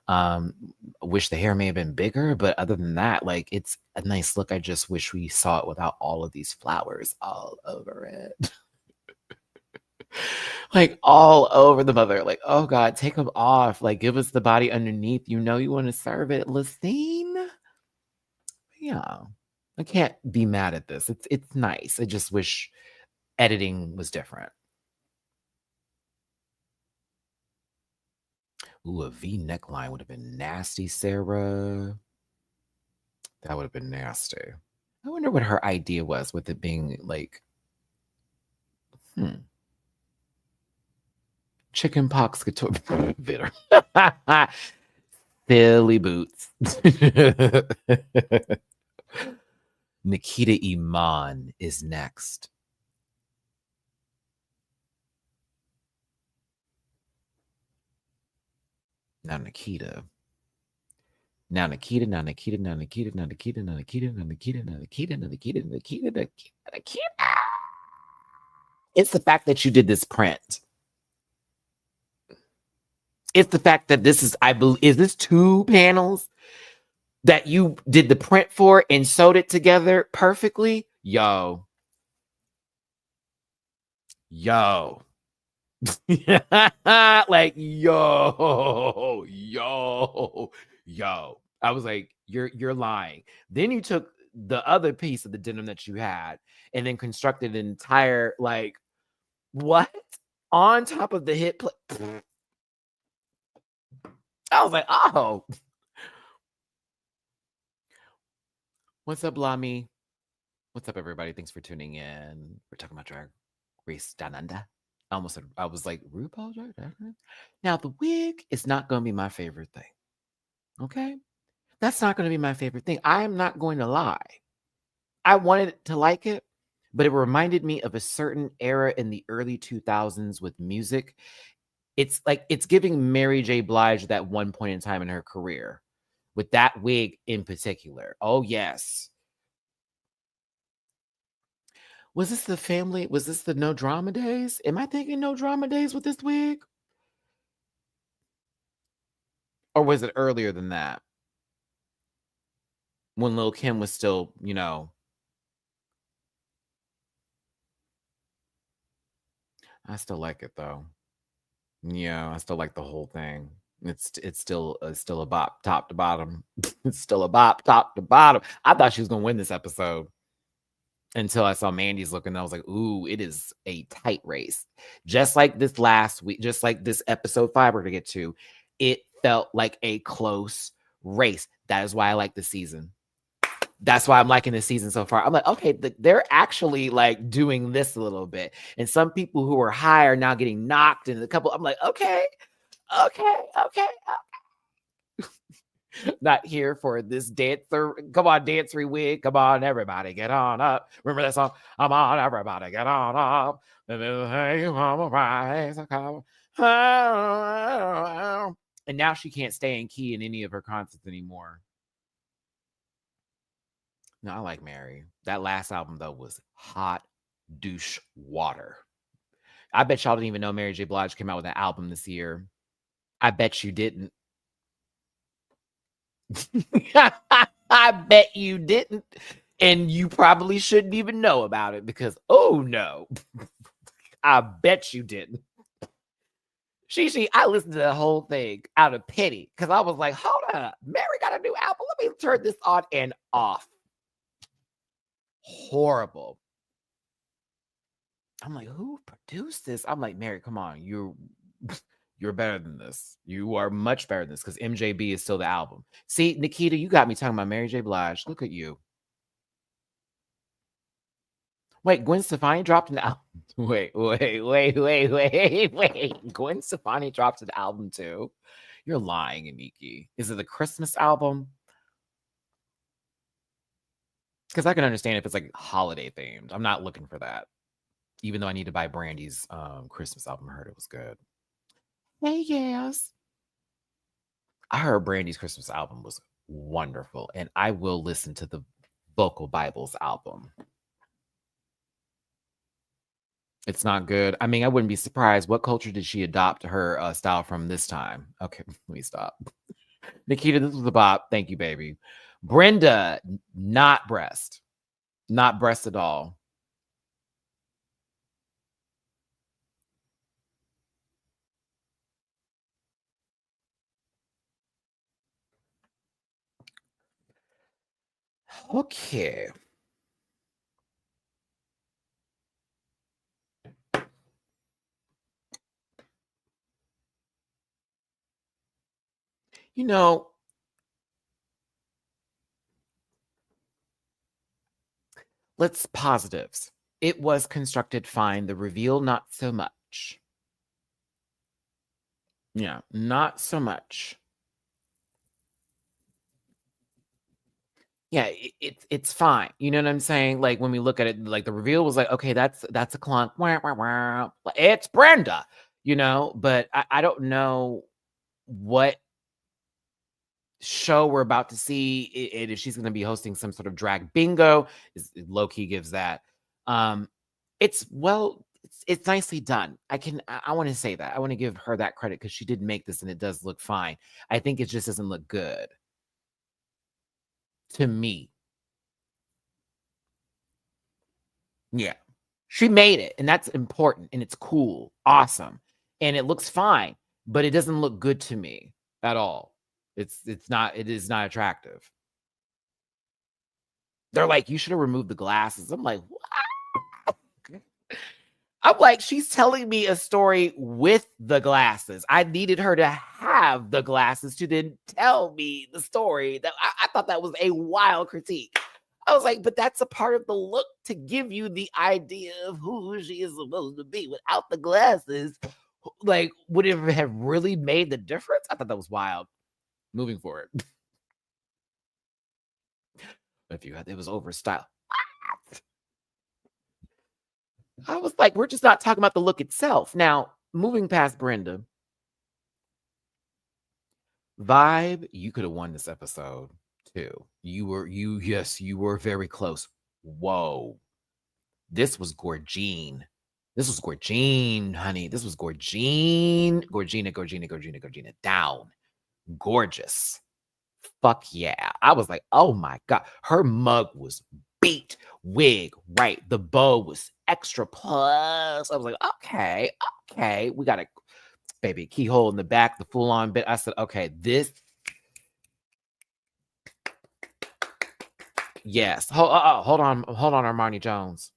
Um, wish the hair may have been bigger, but other than that, like it's a nice look. I just wish we saw it without all of these flowers all over it. Like all over the mother. Like, oh God, take them off. Like, give us the body underneath. You know you want to serve it, Listine. Yeah. I can't be mad at this. It's nice. I just wish editing was different. Ooh, a V neckline would have been nasty, Sarah. That would have been nasty. I wonder what her idea was with it being like, Chicken pox couture bitter. Silly boots. Nikita Iman is next. Now Nikita. Now Nikita, now Nikita, now Nikita, now Nikita, now Nikita, now Nikita, now Nikita, now Nikita, Nikita, Nikita. It's the fact that you did this print. It's the fact that this is, I believe, is this 2 panels that you did the print for and sewed it together perfectly? Yo. Like, yo. I was like, you're lying. Then you took the other piece of the denim that you had and then constructed an entire, like, what? On top of the hip. I was like, oh. What's up, Lami? What's up, everybody? Thanks for tuning in. We're talking about Drag Race Down Under. I was like, RuPaul Drag Race? Now, the wig is not going to be my favorite thing. Okay? That's not going to be my favorite thing. I am not going to lie. I wanted to like it, but it reminded me of a certain era in the early 2000s with music. It's like, it's giving Mary J. Blige that one point in time in her career with that wig in particular. Oh, yes. Was this the family? Was this the No Drama Days? Am I thinking No Drama Days with this wig? Or was it earlier than that? When Lil' Kim was still, you know. I still like it though. Yeah, I still like the whole thing. It's still a bop top to bottom. It's still a bop top to bottom. I thought she was gonna win this episode until I saw Mandy's look, and I was like, ooh, it is a tight race. Just like this last week, just like this episode 5 we're gonna get to, it felt like a close race. That is why I like the season. That's why I'm liking this season so far. I'm like, okay, they're actually like doing this a little bit. And some people who are high are now getting knocked in a couple. I'm like, okay. Not here for this dancer. Come on, dancery wig. Come on, everybody, get on up. Remember that song? I'm on, everybody, get on up. And now she can't stay in key in any of her concerts anymore. No, I like Mary. That last album, though, was hot douche water. I bet y'all didn't even know Mary J. Blige came out with an album this year. I bet you didn't. I bet you didn't. And you probably shouldn't even know about it because, oh no, I bet you didn't. I listened to the whole thing out of pity because I was like, hold up, Mary got a new album. Let me turn this on and off. Horrible. I'm like, who produced this? I'm like, Mary, come on. You're better than this. You are much better than this because MJB is still the album. See, Nikita, you got me talking about Mary J. Blige. Look at you. Wait, Gwen Stefani dropped an album. Wait. Gwen Stefani dropped an album too. You're lying, Aniki. Is it the Christmas album? Because I can understand if it's like holiday themed. I'm not looking for that. Even though I need to buy Brandy's Christmas album. I heard it was good. Hey, yes. I heard Brandy's Christmas album was wonderful. And I will listen to the Vocal Bibles album. It's not good. I mean, I wouldn't be surprised. What culture did she adopt her style from this time? Okay, let me stop. Nikita, this was a bop. Thank you, baby. Brenda, not breast. Not breast at all. Okay. You know, let's positives. It was constructed fine. The reveal, not so much. Yeah, not so much. Yeah, it's fine. You know what I'm saying? Like when we look at it, like the reveal was like, okay, that's a clunk. Wah, wah, wah. It's Brenda, but I don't know what show we're about to see. If she's going to be hosting some sort of drag bingo, low key gives that. Um, it's nicely done. I want to say that. I want to give her that credit because she did make this and it does look fine. I think it just doesn't look good to me. Yeah. She made it, and that's important, and it's cool, awesome, and it looks fine, but it doesn't look good to me at all. It is not attractive. They're like, "You should have removed the glasses." I'm like, "What?" I'm like, "She's telling me a story with the glasses. I needed her to have the glasses to then tell me the story." That I thought that was a wild critique. I was like, but that's a part of the look to give you the idea of who she is supposed to be. Without the glasses, like, would it have really made the difference? I thought that was wild. Moving forward, if you had, it was over style. I was like, we're just not talking about the look itself. Now, moving past Brenda, Vibe, you could have won this episode too. Yes, you were very close. Whoa. This was Gorgine. This was Gorgine, honey. This was Gorgine. Gorgina. Down. Gorgeous. Fuck yeah. I was like, oh my God. Her mug was beat. Wig, right. The bow was extra plus. I was like, okay. We got a baby keyhole in the back, the full on bit. I said, okay, this. Yes. Hold on, Armani Jones.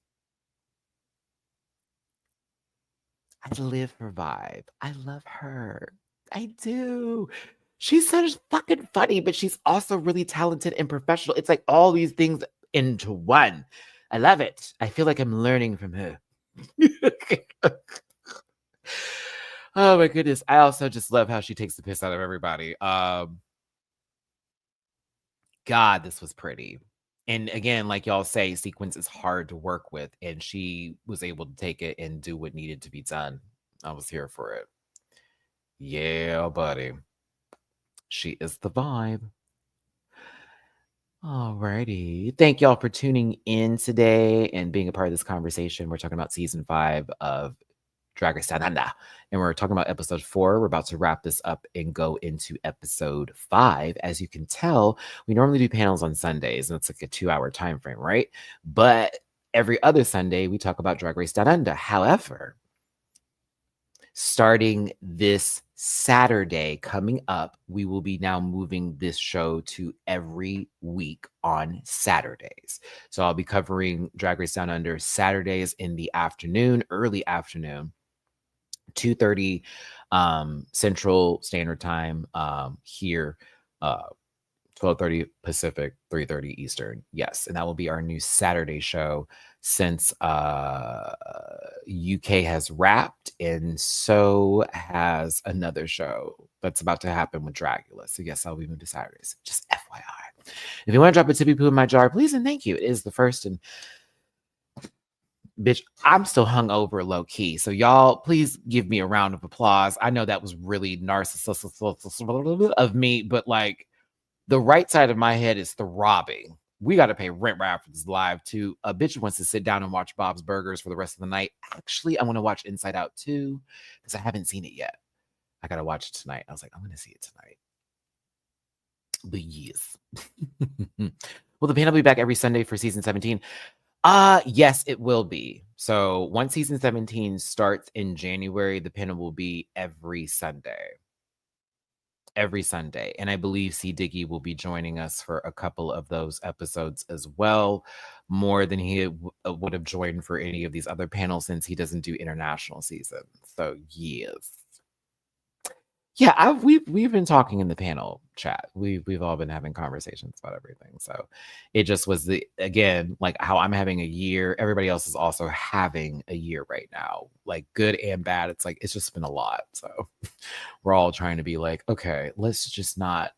I live her vibe. I love her. I do. She's so fucking funny, but she's also really talented and professional. It's like all these things into one. I love it. I feel like I'm learning from her. Oh my goodness. I also just love how she takes the piss out of everybody. God, this was pretty. And again, like y'all say, sequence is hard to work with, and she was able to take it and do what needed to be done. I was here for it. Yeah, buddy. She is the vibe. Alrighty. Thank y'all for tuning in today and being a part of this conversation. We're talking about season 5 of Drag Race Down Under, and we're talking about episode 4. We're about to wrap this up and go into episode 5. As you can tell, we normally do panels on Sundays, and it's like a 2-hour time frame, right? But every other Sunday, we talk about Drag Race Down Under. However, starting this Saturday coming up, we will be now moving this show to every week on Saturdays. So I'll be covering Drag Race Down Under Saturdays in the afternoon, early afternoon, 2:30 Central Standard Time here, 12:30 Pacific, 3:30 Eastern. Yes, and that will be our new Saturday show since UK has wrapped, and so has another show that's about to happen with Dragula. So yes, I'll be moving to Saturdays. Just FYI. If you want to drop a tippy poo in my jar, please and thank you. It is the first, and bitch, I'm still hungover low key. So y'all, please give me a round of applause. I know that was really narcissistic of me, but like, the right side of my head is throbbing. We got to pay rent right after this live too. A bitch wants to sit down and watch Bob's Burgers for the rest of the night. Actually, I want to watch Inside Out too because I haven't seen it yet. I got to watch it tonight. I was like, I'm going to see it tonight. But yes. Will the panel be back every Sunday for season 17? Yes, it will be. So once season 17 starts in January, the panel will be every Sunday. Every Sunday. And I believe C. Diggy will be joining us for a couple of those episodes as well, more than he would have joined for any of these other panels since he doesn't do international season. So, yes. Yeah, we've been talking in the panel chat. We've all been having conversations about everything. So it just was again, like how I'm having a year, everybody else is also having a year right now, like good and bad. It's like it's just been a lot. So we're all trying to be like, okay, let's just not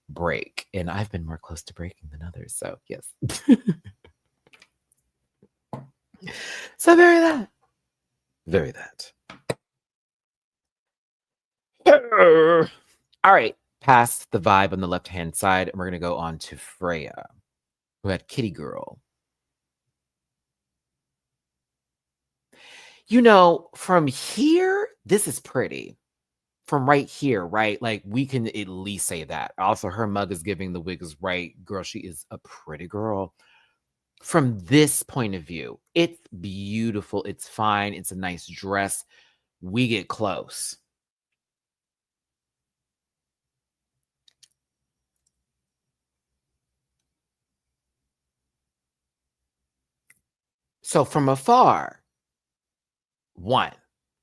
break. And I've been more close to breaking than others. So yes. So very that. Very that. All right, past the vibe on the left-hand side, and we're gonna go on to Freya, who had Kitty Girl. You know, from here, this is pretty. From right here, right? Like we can at least say that. Also, her mug is giving the wig is right. Girl, she is a pretty girl. From this point of view, it's beautiful. It's fine. It's a nice dress. We get close. So from afar, one,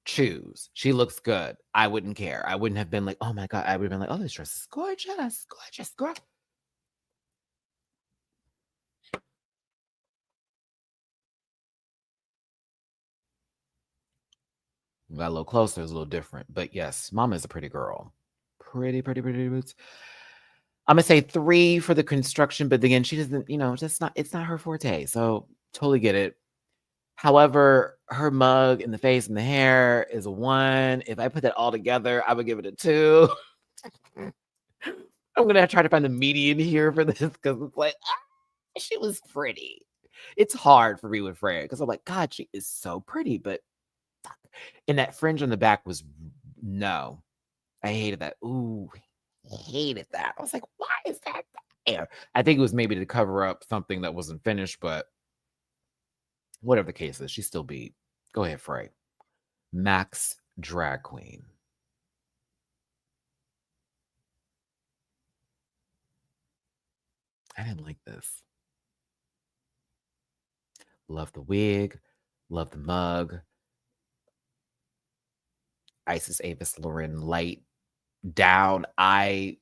choose. She looks good. I wouldn't care. I wouldn't have been like, oh my God. I would have been like, oh, this dress is gorgeous. Gorgeous, girl. Got a little closer, it's a little different. But yes, Mama is a pretty girl. Pretty, pretty, pretty boots. I'm gonna say 3 for the construction, but again, she doesn't, it's not her forte. So totally get it. However, her mug and the face and the hair is a 1. If I put that all together, I would give it a 2. I'm gonna try to find the median here for this because it's like she was pretty. It's hard for me with Freya because I'm like, God, she is so pretty, but fuck. And that fringe on the back was no. I hated that. Ooh, hated that. I was like, why is that there? I think it was maybe to cover up something that wasn't finished, but whatever the case is, she still beat. Go ahead, Frey. Max Drag Queen. I didn't like this. Love the wig, love the mug. Isis Avis Lauren light down. Yeah.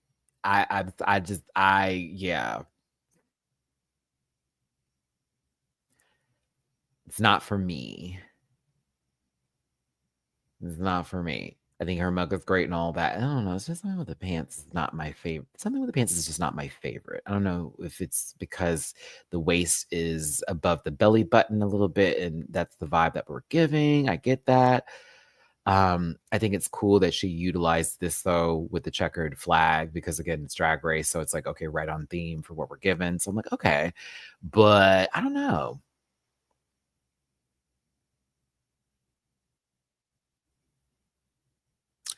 It's not for me. It's not for me. I think her mug is great and all that. I don't know. It's just something with the pants is not my favorite. Something with the pants is just not my favorite. I don't know if it's because the waist is above the belly button a little bit, and that's the vibe that we're giving. I get that. I think it's cool that she utilized this though with the checkered flag because again, it's drag race. So it's like, okay, right on theme for what we're given. So I'm like, okay. But I don't know.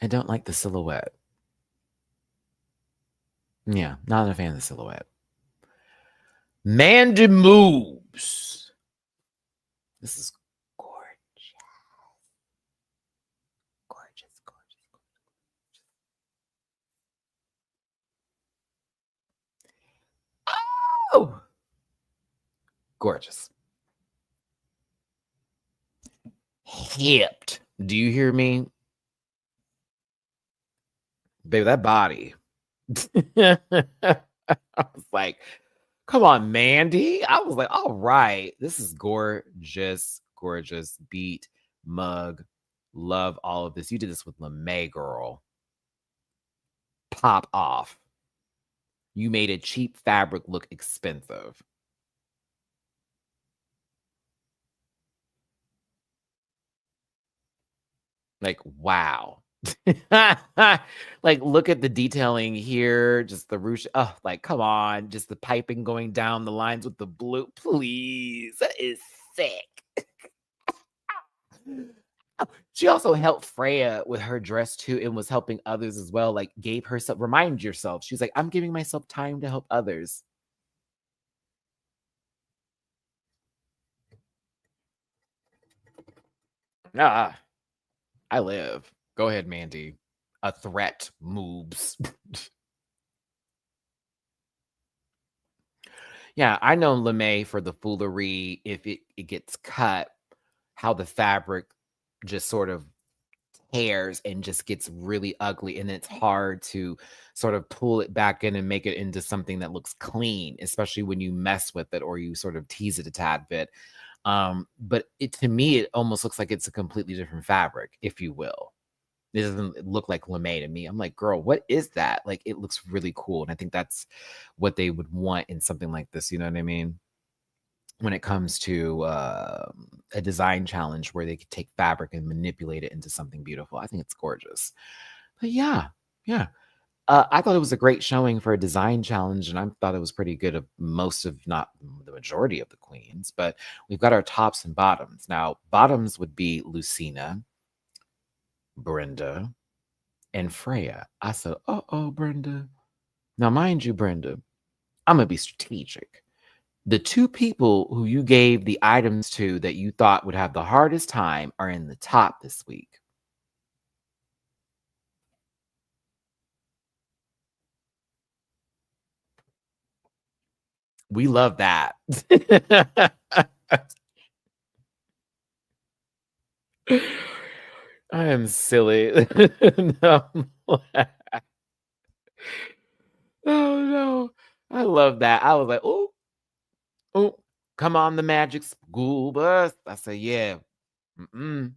I don't like the silhouette. Yeah, not a fan of the silhouette. Mandy moves. This is gorgeous. Gorgeous, gorgeous, gorgeous. Oh, gorgeous. Hipped. Do you hear me? Baby, that body. I was like, come on, Mandy. I was like, all right, this is gorgeous, gorgeous beat, mug. Love all of this. You did this with LeMay, girl. Pop off. You made a cheap fabric look expensive. Like, wow. Like, look at the detailing here. Just the ruche. Oh, like, come on. Just the piping going down the lines with the blue. Please. That is sick. Oh, she also helped Freya with her dress too and was helping others as well. Like, gave herself, remind yourself. She's like, I'm giving myself time to help others. Ah, I live. Go ahead, Mandy. A threat moves. Yeah, I know LeMay for the foolery. If it gets cut, how the fabric just sort of tears and just gets really ugly, and it's hard to sort of pull it back in and make it into something that looks clean, especially when you mess with it or you sort of tease it a tad bit. But to me, it almost looks like it's a completely different fabric, if you will. It doesn't look like lame to me. I'm like, girl, what is that? Like, it looks really cool. And I think that's what they would want in something like this. You know what I mean? When it comes to a design challenge where they could take fabric and manipulate it into something beautiful. I think it's gorgeous. But yeah. I thought it was a great showing for a design challenge, and I thought it was pretty good of most of, not the majority of the queens, but we've got our tops and bottoms. Now, bottoms would be Lucina, Brenda, and Freya. I said, Brenda. Now, mind you, Brenda, I'm going to be strategic. The two people who you gave the items to that you thought would have the hardest time are in the top this week. We love that. I am silly. No. Oh no. I love that. I was like, oh, come on, the magic school bus. I said, yeah. Now,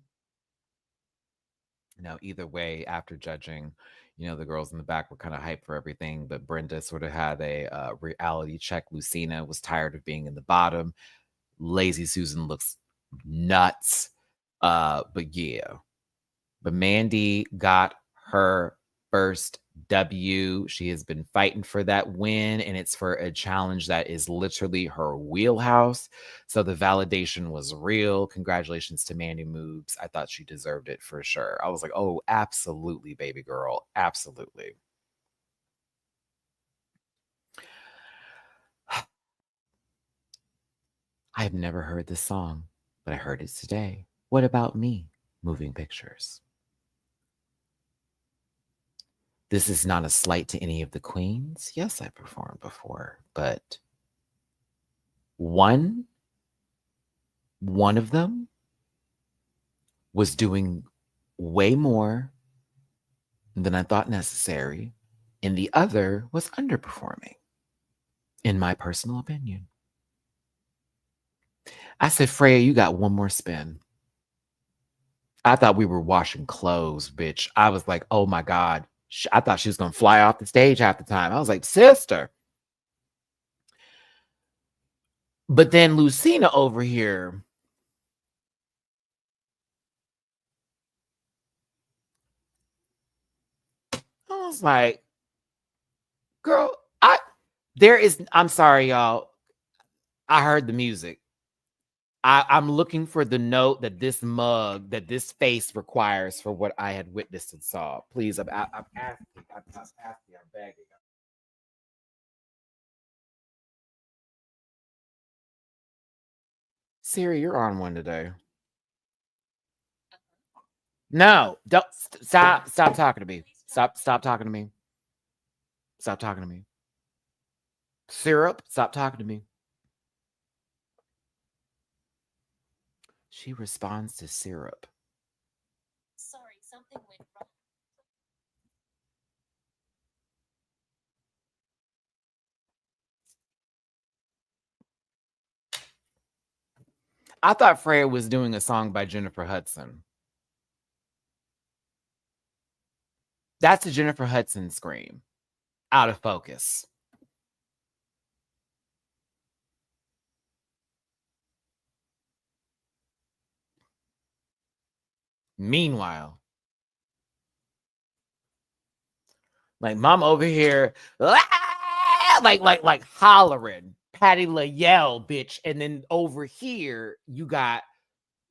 either way, after judging, the girls in the back were kind of hyped for everything, but Brenda sort of had a reality check. Lucina was tired of being in the bottom. Lazy Susan looks nuts. But yeah. But Mandy got her first W. She has been fighting for that win, and it's for a challenge that is literally her wheelhouse. So the validation was real. Congratulations to Mandy Moves. I thought she deserved it for sure. I was like, oh, absolutely, baby girl. Absolutely. I've never heard this song, but I heard it today. What about me? Moving pictures. This is not a slight to any of the queens. Yes, I performed before, but one of them was doing way more than I thought necessary, and the other was underperforming, in my personal opinion. I said, Freya, you got one more spin. I thought we were washing clothes, bitch. I was like, oh my God. I thought she was going to fly off the stage half the time. I was like, sister. But then Lucina over here, I was like, girl, I'm sorry, y'all. I heard the music. I'm looking for the note that this mug, that this face requires for what I had witnessed and saw. Please, I'm asking, I'm begging. Siri, you're on one today. No, don't stop talking to me. Stop talking to me. Stop talking to me. Syrup, stop talking to me. She responds to syrup. Sorry, something went wrong. I thought Freya was doing a song by Jennifer Hudson. That's a Jennifer Hudson scream. Out of focus. Meanwhile, like mom over here, like hollering, Patty LaYelle, bitch. And then over here, you got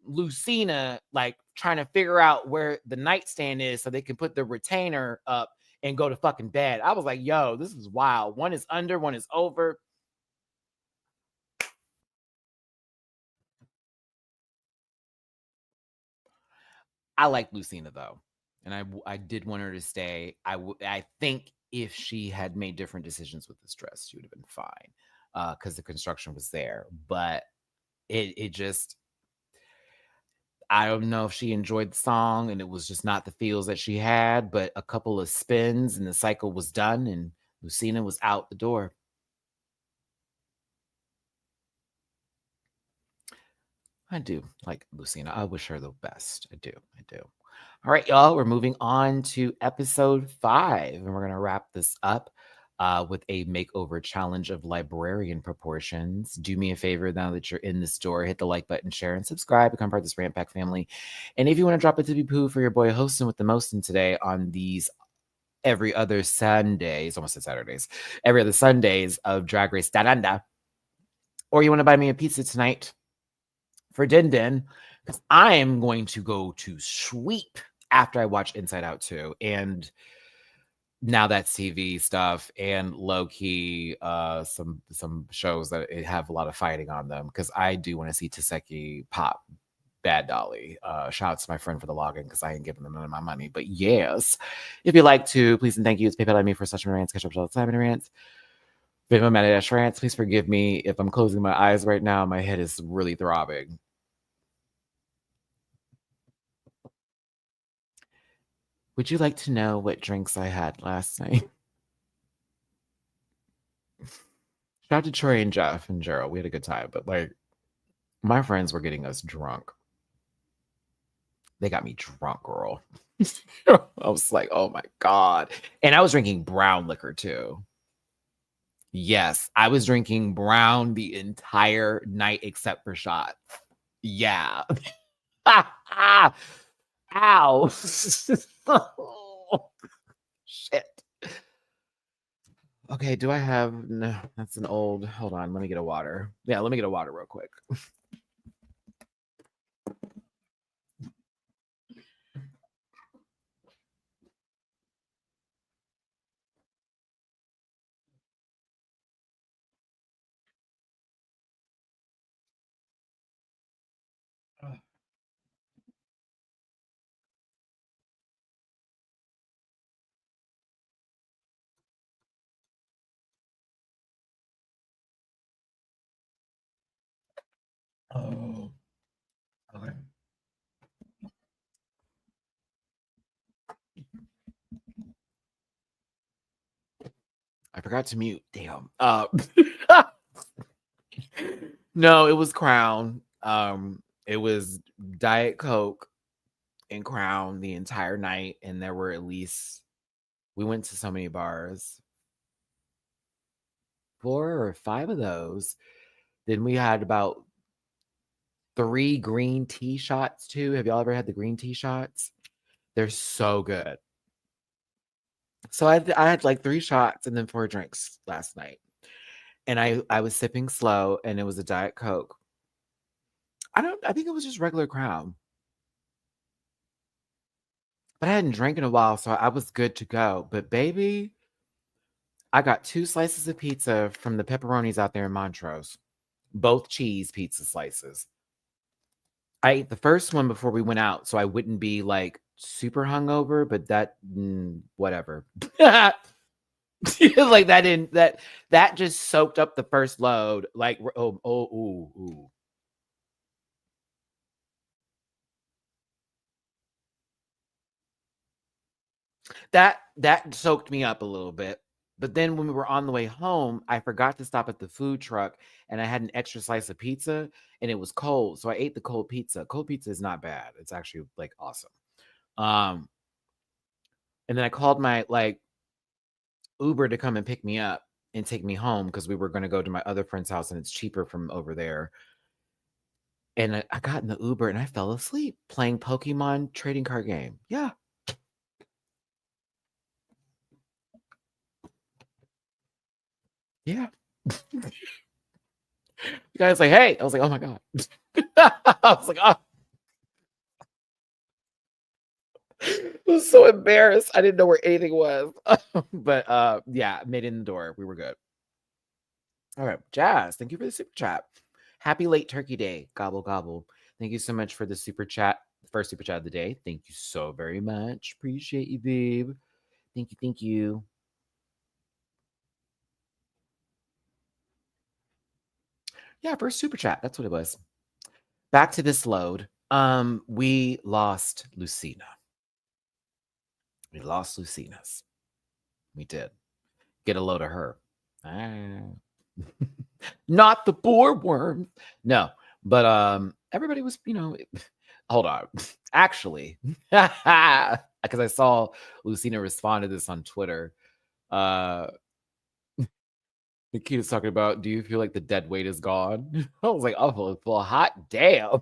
Lucina like trying to figure out where the nightstand is so they can put the retainer up and go to fucking bed. I was like, yo, this is wild. One is under, one is over. I like Lucina though, and I did want her to stay. I think if she had made different decisions with this dress, she would have been fine because the construction was there. But it just I don't know if she enjoyed the song and it was just not the feels that she had, but a couple of spins and the cycle was done and Lucina was out the door. I do like Lucina. I wish her the best. I do. All right, y'all. We're moving on to episode 5, and we're going to wrap this up with a makeover challenge of librarian proportions. Do me a favor now that you're in the store, hit the like button, share, and subscribe. Become part of this Rant Pack family. And if you want to drop a tippy poo for your boy hosting with the most in today on these every other Sundays, almost said Saturdays, every other Sundays of Drag Race Dananda, or you want to buy me a pizza tonight for Din Din, because I am going to go to sweep after I watch Inside Out 2. And now that's TV stuff and low key some shows that have a lot of fighting on them, because I do want to see Taseki pop Bad Dolly. Shout out to my friend for the login because I ain't giving them none of my money. But yes, if you'd like to, please and thank you. It's PayPal me for such rants. Catch up all the time in rants. Venmo Matty-Rants. Please forgive me if I'm closing my eyes right now. My head is really throbbing. Would you like to know what drinks I had last night? Shout out to Troy and Jeff and Gerald. We had a good time, but like my friends were getting us drunk. They got me drunk, girl. I was like, oh my God. And I was drinking brown liquor too. Yes, I was drinking brown the entire night except for shots. Yeah. Ow. Shit. Okay, do I have... No, that's an old... Hold on, let me get a water. Yeah, let me get a water real quick. Oh. Okay. I forgot to mute. Damn. No, it was Crown. It was Diet Coke and Crown the entire night, and there were at least... We went to so many bars. 4 or 5 of those. Then we had about 3 green tea shots too. Have y'all ever had the green tea shots? They're so good. So I had like 3 shots and then 4 drinks last night. And I was sipping slow, and it was a Diet Coke. I think it was just regular Crown. But I hadn't drank in a while, so I was good to go. But baby, I got 2 slices of pizza from the pepperonis out there in Montrose. Both cheese pizza slices. I ate the first one before we went out, so I wouldn't be like super hungover, but that whatever. Like that just soaked up the first load. Like ooh. That soaked me up a little bit. But then when we were on the way home, I forgot to stop at the food truck, and I had an extra slice of pizza, and it was cold. So I ate the cold pizza. Cold pizza is not bad. It's actually like awesome. And then I called my like Uber to come and pick me up and take me home, because we were going to go to my other friend's house and it's cheaper from over there. And I got in the Uber and I fell asleep playing Pokemon trading card game. Yeah. Yeah. You guys like, hey, I was like, oh my God. I was like, oh. I was so embarrassed. I didn't know where anything was. But yeah, made it in the door. We were good. All right, Jazz, thank you for the super chat. Happy late turkey day. Gobble gobble. Thank you so much for the super chat. First super chat of the day. Thank you so very much. Appreciate you, babe. Thank you. Yeah, first super chat. That's what it was. Back to this load. We lost Lucina. We lost Lucina's. We did. Get a load of her. Not the boardworm. No, but everybody was, hold on. Actually, because I saw Lucina respond to this on Twitter. Nikita's talking about, do you feel like the dead weight is gone? I was like, oh, well, hot damn.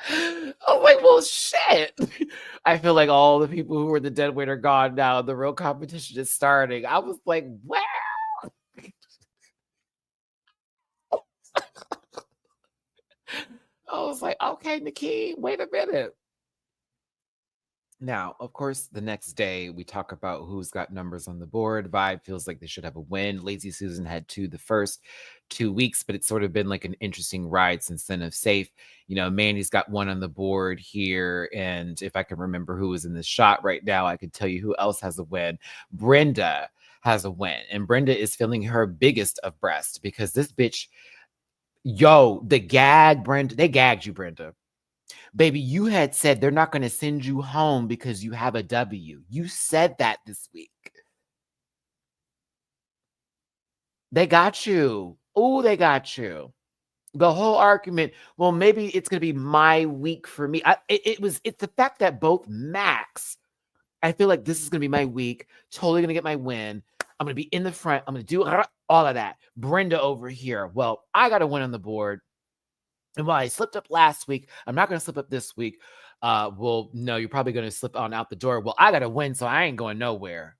I was like, well, shit. I feel like all the people who were the dead weight are gone now. The real competition is starting. I was like, wow. I was like, okay, Nikki, wait a minute. Now, of course, the next day we talk about who's got numbers on the board. Vibe feels like they should have a win. Lazy Susan had 2 the first 2 weeks, but it's sort of been like an interesting ride since then of Safe. Mandy's got 1 on the board here. And if I can remember who was in the shot right now, I could tell you who else has a win. Brenda has a win. And Brenda is feeling her biggest of breast because this bitch, the gag, Brenda, they gagged you, Brenda. Baby, you had said they're not going to send you home because you have a W. You said that this week. They got you. Oh, they got you. The whole argument, well, maybe it's going to be my week for me. It's the fact that both Max, I feel like this is going to be my week. Totally going to get my win. I'm going to be in the front. I'm going to do all of that. Brenda over here. Well, I got a win on the board. And while I slipped up last week, I'm not going to slip up this week. Well, no, you're probably going to slip on out the door. Well, I got to win, so I ain't going nowhere.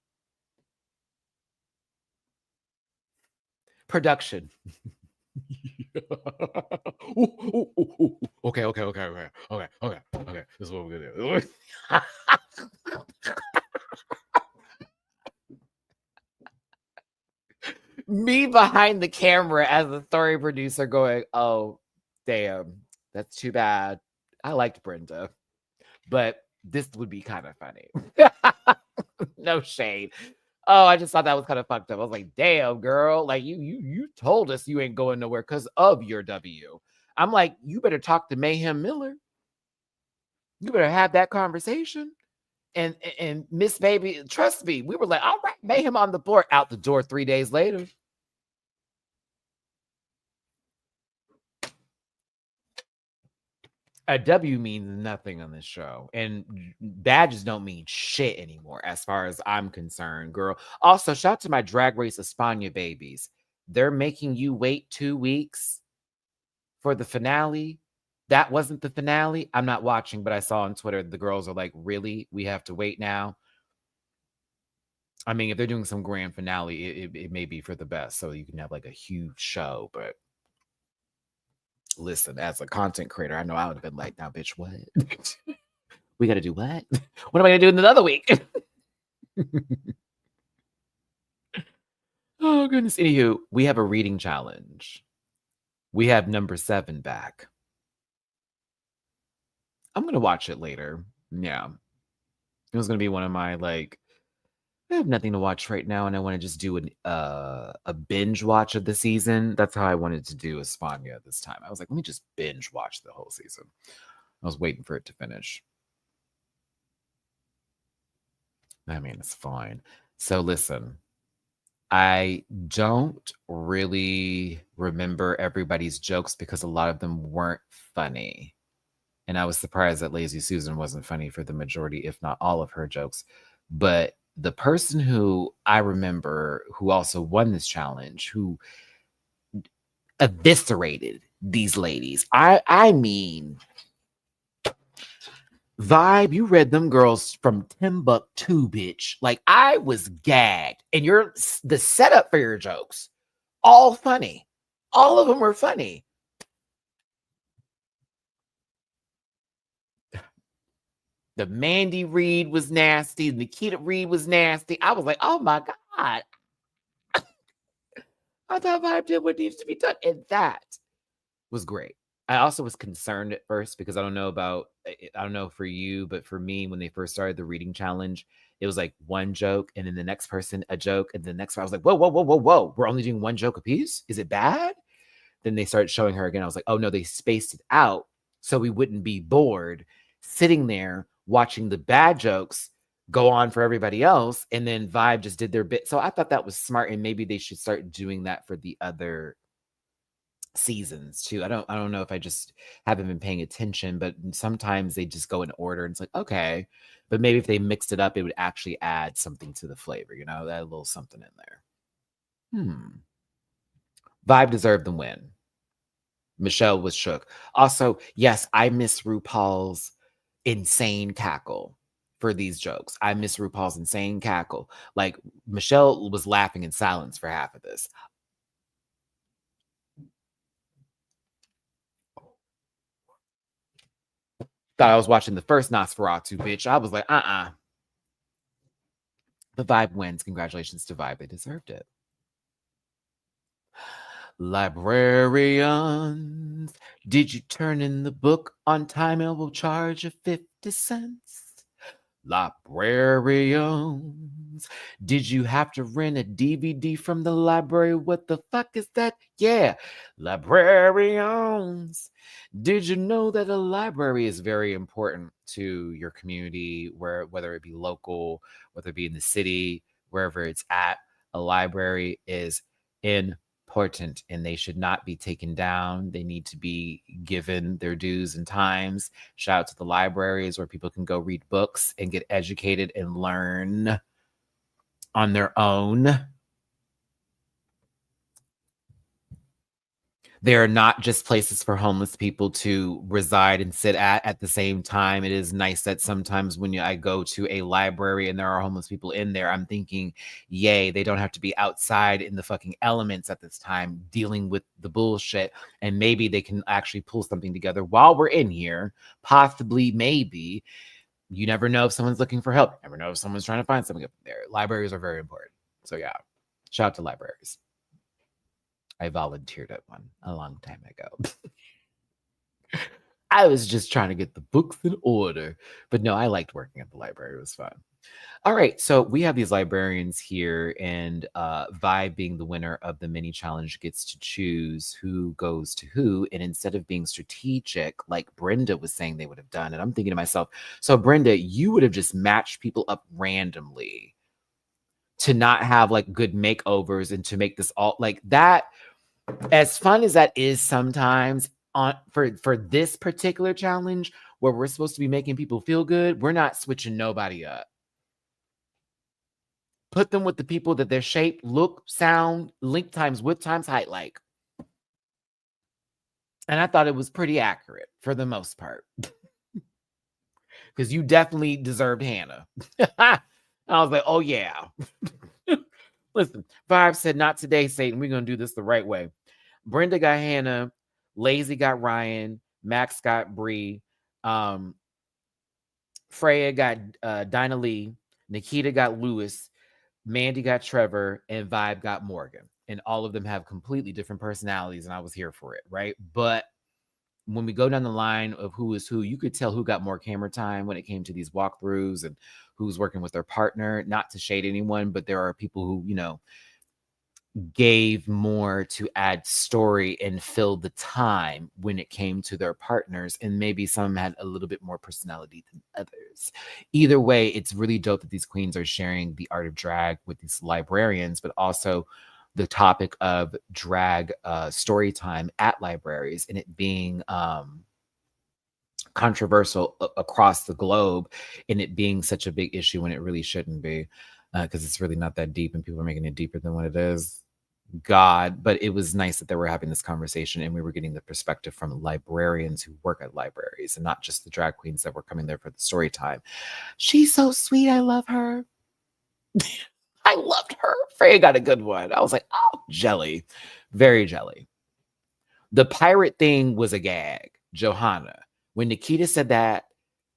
Production. Okay. This is what we're going to do. Me behind the camera as a story producer going, oh, damn, that's too bad. I liked Brenda, but this would be kind of funny. No shade. Oh, I just thought that was kind of fucked up. I was like, damn, girl, like you told us you ain't going nowhere because of your W. I'm like, you better talk to Mayhem Miller. You better have that conversation. And Miss Baby, trust me, we were like, all right, Mayhem on the board, out the door 3 days later. A W means nothing on this show, and badges don't mean shit anymore as far as I'm concerned, girl. Also, shout out to my Drag Race España babies. They're making you wait 2 weeks for the finale. That wasn't the finale. I'm not watching, but I saw on Twitter the girls are like, really? We have to wait now? I mean, if they're doing some grand finale, it may be for the best, so you can have like a huge show, but listen, as a content creator, I know I would have been like, now, bitch, what? We got to do what? What am I going to do in another week? Oh, goodness. Anywho, we have a reading challenge. We have number 7 back. I'm going to watch it later. Yeah. It was going to be one of my, like, I have nothing to watch right now, and I want to just do a binge watch of the season. That's how I wanted to do España this time. I was like, let me just binge watch the whole season. I was waiting for it to finish. I mean, it's fine. So listen, I don't really remember everybody's jokes because a lot of them weren't funny. And I was surprised that Lazy Susan wasn't funny for the majority, if not all of her jokes. But the person who I remember who also won this challenge, who eviscerated these ladies, I mean, Vibe, you read them girls from Timbuktu, bitch. Like, I was gagged. And the setup for your jokes, all funny. All of them were funny. The Mandy Reed was nasty. Nikita Reed was nasty. I was like, oh my God. I thought Vibe did what needs to be done. And that was great. I also was concerned at first because I don't know for you, but for me, when they first started the reading challenge, it was like one joke and then the next person a joke and the next one. I was like, whoa. We're only doing one joke apiece? Is it bad? Then they started showing her again. I was like, oh no, they spaced it out so we wouldn't be bored sitting there watching the bad jokes go on for everybody else. And then Vibe just did their bit. So I thought that was smart. And maybe they should start doing that for the other seasons too. I don't know if I just haven't been paying attention, but sometimes they just go in order and it's like, okay. But maybe if they mixed it up, it would actually add something to the flavor, you know, that little something in there. Vibe deserved the win. Michelle was shook. Also, yes, I miss RuPaul's insane cackle for these jokes. I miss RuPaul's insane cackle. Like, Michelle was laughing in silence for half of this. Thought I was watching the first Nosferatu, bitch. I was like, The Vibe wins. Congratulations to Vibe. They deserved it. Librarians, did you turn in the book on time and will charge you 50 cents? Librarians, did you have to rent a DVD from the library? What the fuck is that? Yeah. Librarians, did you know that a library is very important to your community, whether it be local, whether it be in the city, wherever it's at? A library is important and they should not be taken down. They need to be given their dues and times. Shout out to the libraries where people can go read books and get educated and learn on their own. They are not just places for homeless people to reside and sit at the same time. It is nice that sometimes when I go to a library and there are homeless people in there, I'm thinking, yay, they don't have to be outside in the fucking elements at this time dealing with the bullshit. And maybe they can actually pull something together while we're in here. Possibly, maybe. You never know if someone's looking for help. You never know if someone's trying to find something up there. Libraries are very important. So yeah, shout out to libraries. I volunteered at one a long time ago. I was just trying to get the books in order. But no, I liked working at the library. It was fun. All right. So we have these librarians here, and Vibe, being the winner of the mini challenge, gets to choose who goes to who. And instead of being strategic, like Brenda was saying they would have done, and I'm thinking to myself, so Brenda, you would have just matched people up randomly to not have like good makeovers and to make this all like that. As fun as that is sometimes for this particular challenge where we're supposed to be making people feel good, we're not switching nobody up. Put them with the people that their shape, look, sound, length times width times height like. And I thought it was pretty accurate for the most part. Because you definitely deserved Hannah. I was like, oh yeah. Listen, Vibe said, not today, Satan. We're going to do this the right way. Brenda got Hannah. Lazy got Ryan. Max got Bree. Freya got Dinah Lee. Nikita got Lewis. Mandy got Trevor. And Vibe got Morgan. And all of them have completely different personalities. And I was here for it, right? But when we go down the line of who is who, you could tell who got more camera time when it came to these walkthroughs and who's working with their partner. Not to shade anyone, but there are people who, you know, gave more to add story and fill the time when it came to their partners. And maybe some had a little bit more personality than others. Either way, it's really dope that these queens are sharing the art of drag with these librarians, but also the topic of drag story time at libraries and it being controversial across the globe and it being such a big issue when it really shouldn't be because it's really not that deep and people are making it deeper than what it is. God, but it was nice that they were having this conversation and we were getting the perspective from librarians who work at libraries and not just the drag queens that were coming there for the story time. She's so sweet. I love her. I loved her. Freya got a good one. I was like, oh, jelly. Very jelly. The pirate thing was a gag. Johanna. When Nikita said that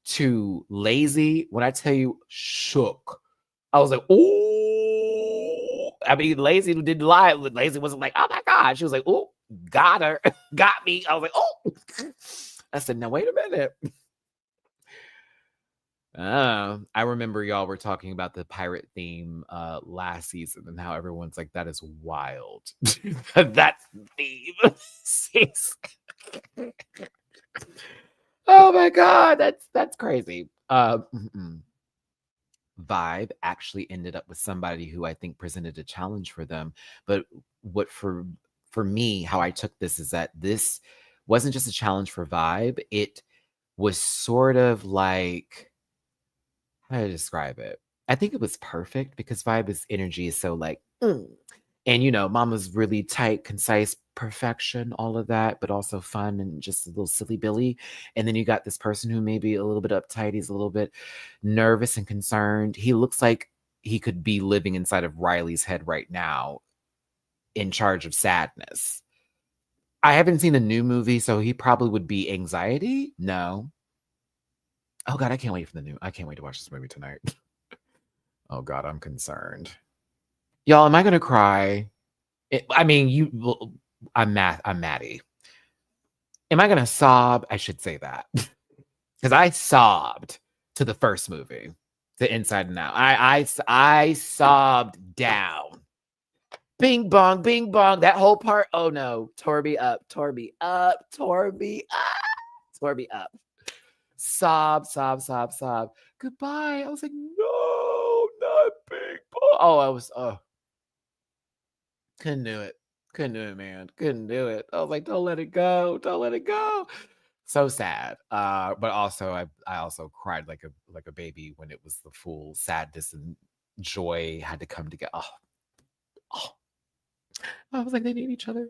to Lazy, when I tell you, shook. I was like, oh. I mean, Lazy didn't lie. Lazy wasn't like, oh my God. She was like, oh, got her. Got me. I was like, oh. I said, now wait a minute. I remember y'all were talking about the pirate theme last season and how everyone's like, that is wild. That's the theme. Sis. Oh my god, that's crazy. Vibe actually ended up with somebody who I think presented a challenge for them. But what for me, how I took this is that this wasn't just a challenge for Vibe. It was sort of like, how to describe it? I think it was perfect because Vibe's energy is so like, and Mama's really tight, concise, perfection, all of that, but also fun and just a little silly Billy. And then you got this person who may be a little bit uptight. He's a little bit nervous and concerned. He looks like he could be living inside of Riley's head right now, in charge of sadness. I haven't seen the new movie, so he probably would be anxiety. No. Oh God, I can't wait to watch this movie tonight. Oh God, I'm concerned. Y'all, am I gonna cry? I'm Maddie. Am I gonna sob? I should say that. Because I sobbed to the first movie, to Inside and Out. I sobbed down. Bing bong, bing bong. That whole part. Oh no. Torby up, Torby up, Torby up, Torby up. Sob, sob, sob, sob. Goodbye. I was like, no, not bing bong. Couldn't do it. Couldn't do it, man. Couldn't do it. I was like, don't let it go. Don't let it go. So sad. But also I also cried like a baby when it was the full sadness and joy had to come together. Oh. I was like, they need each other.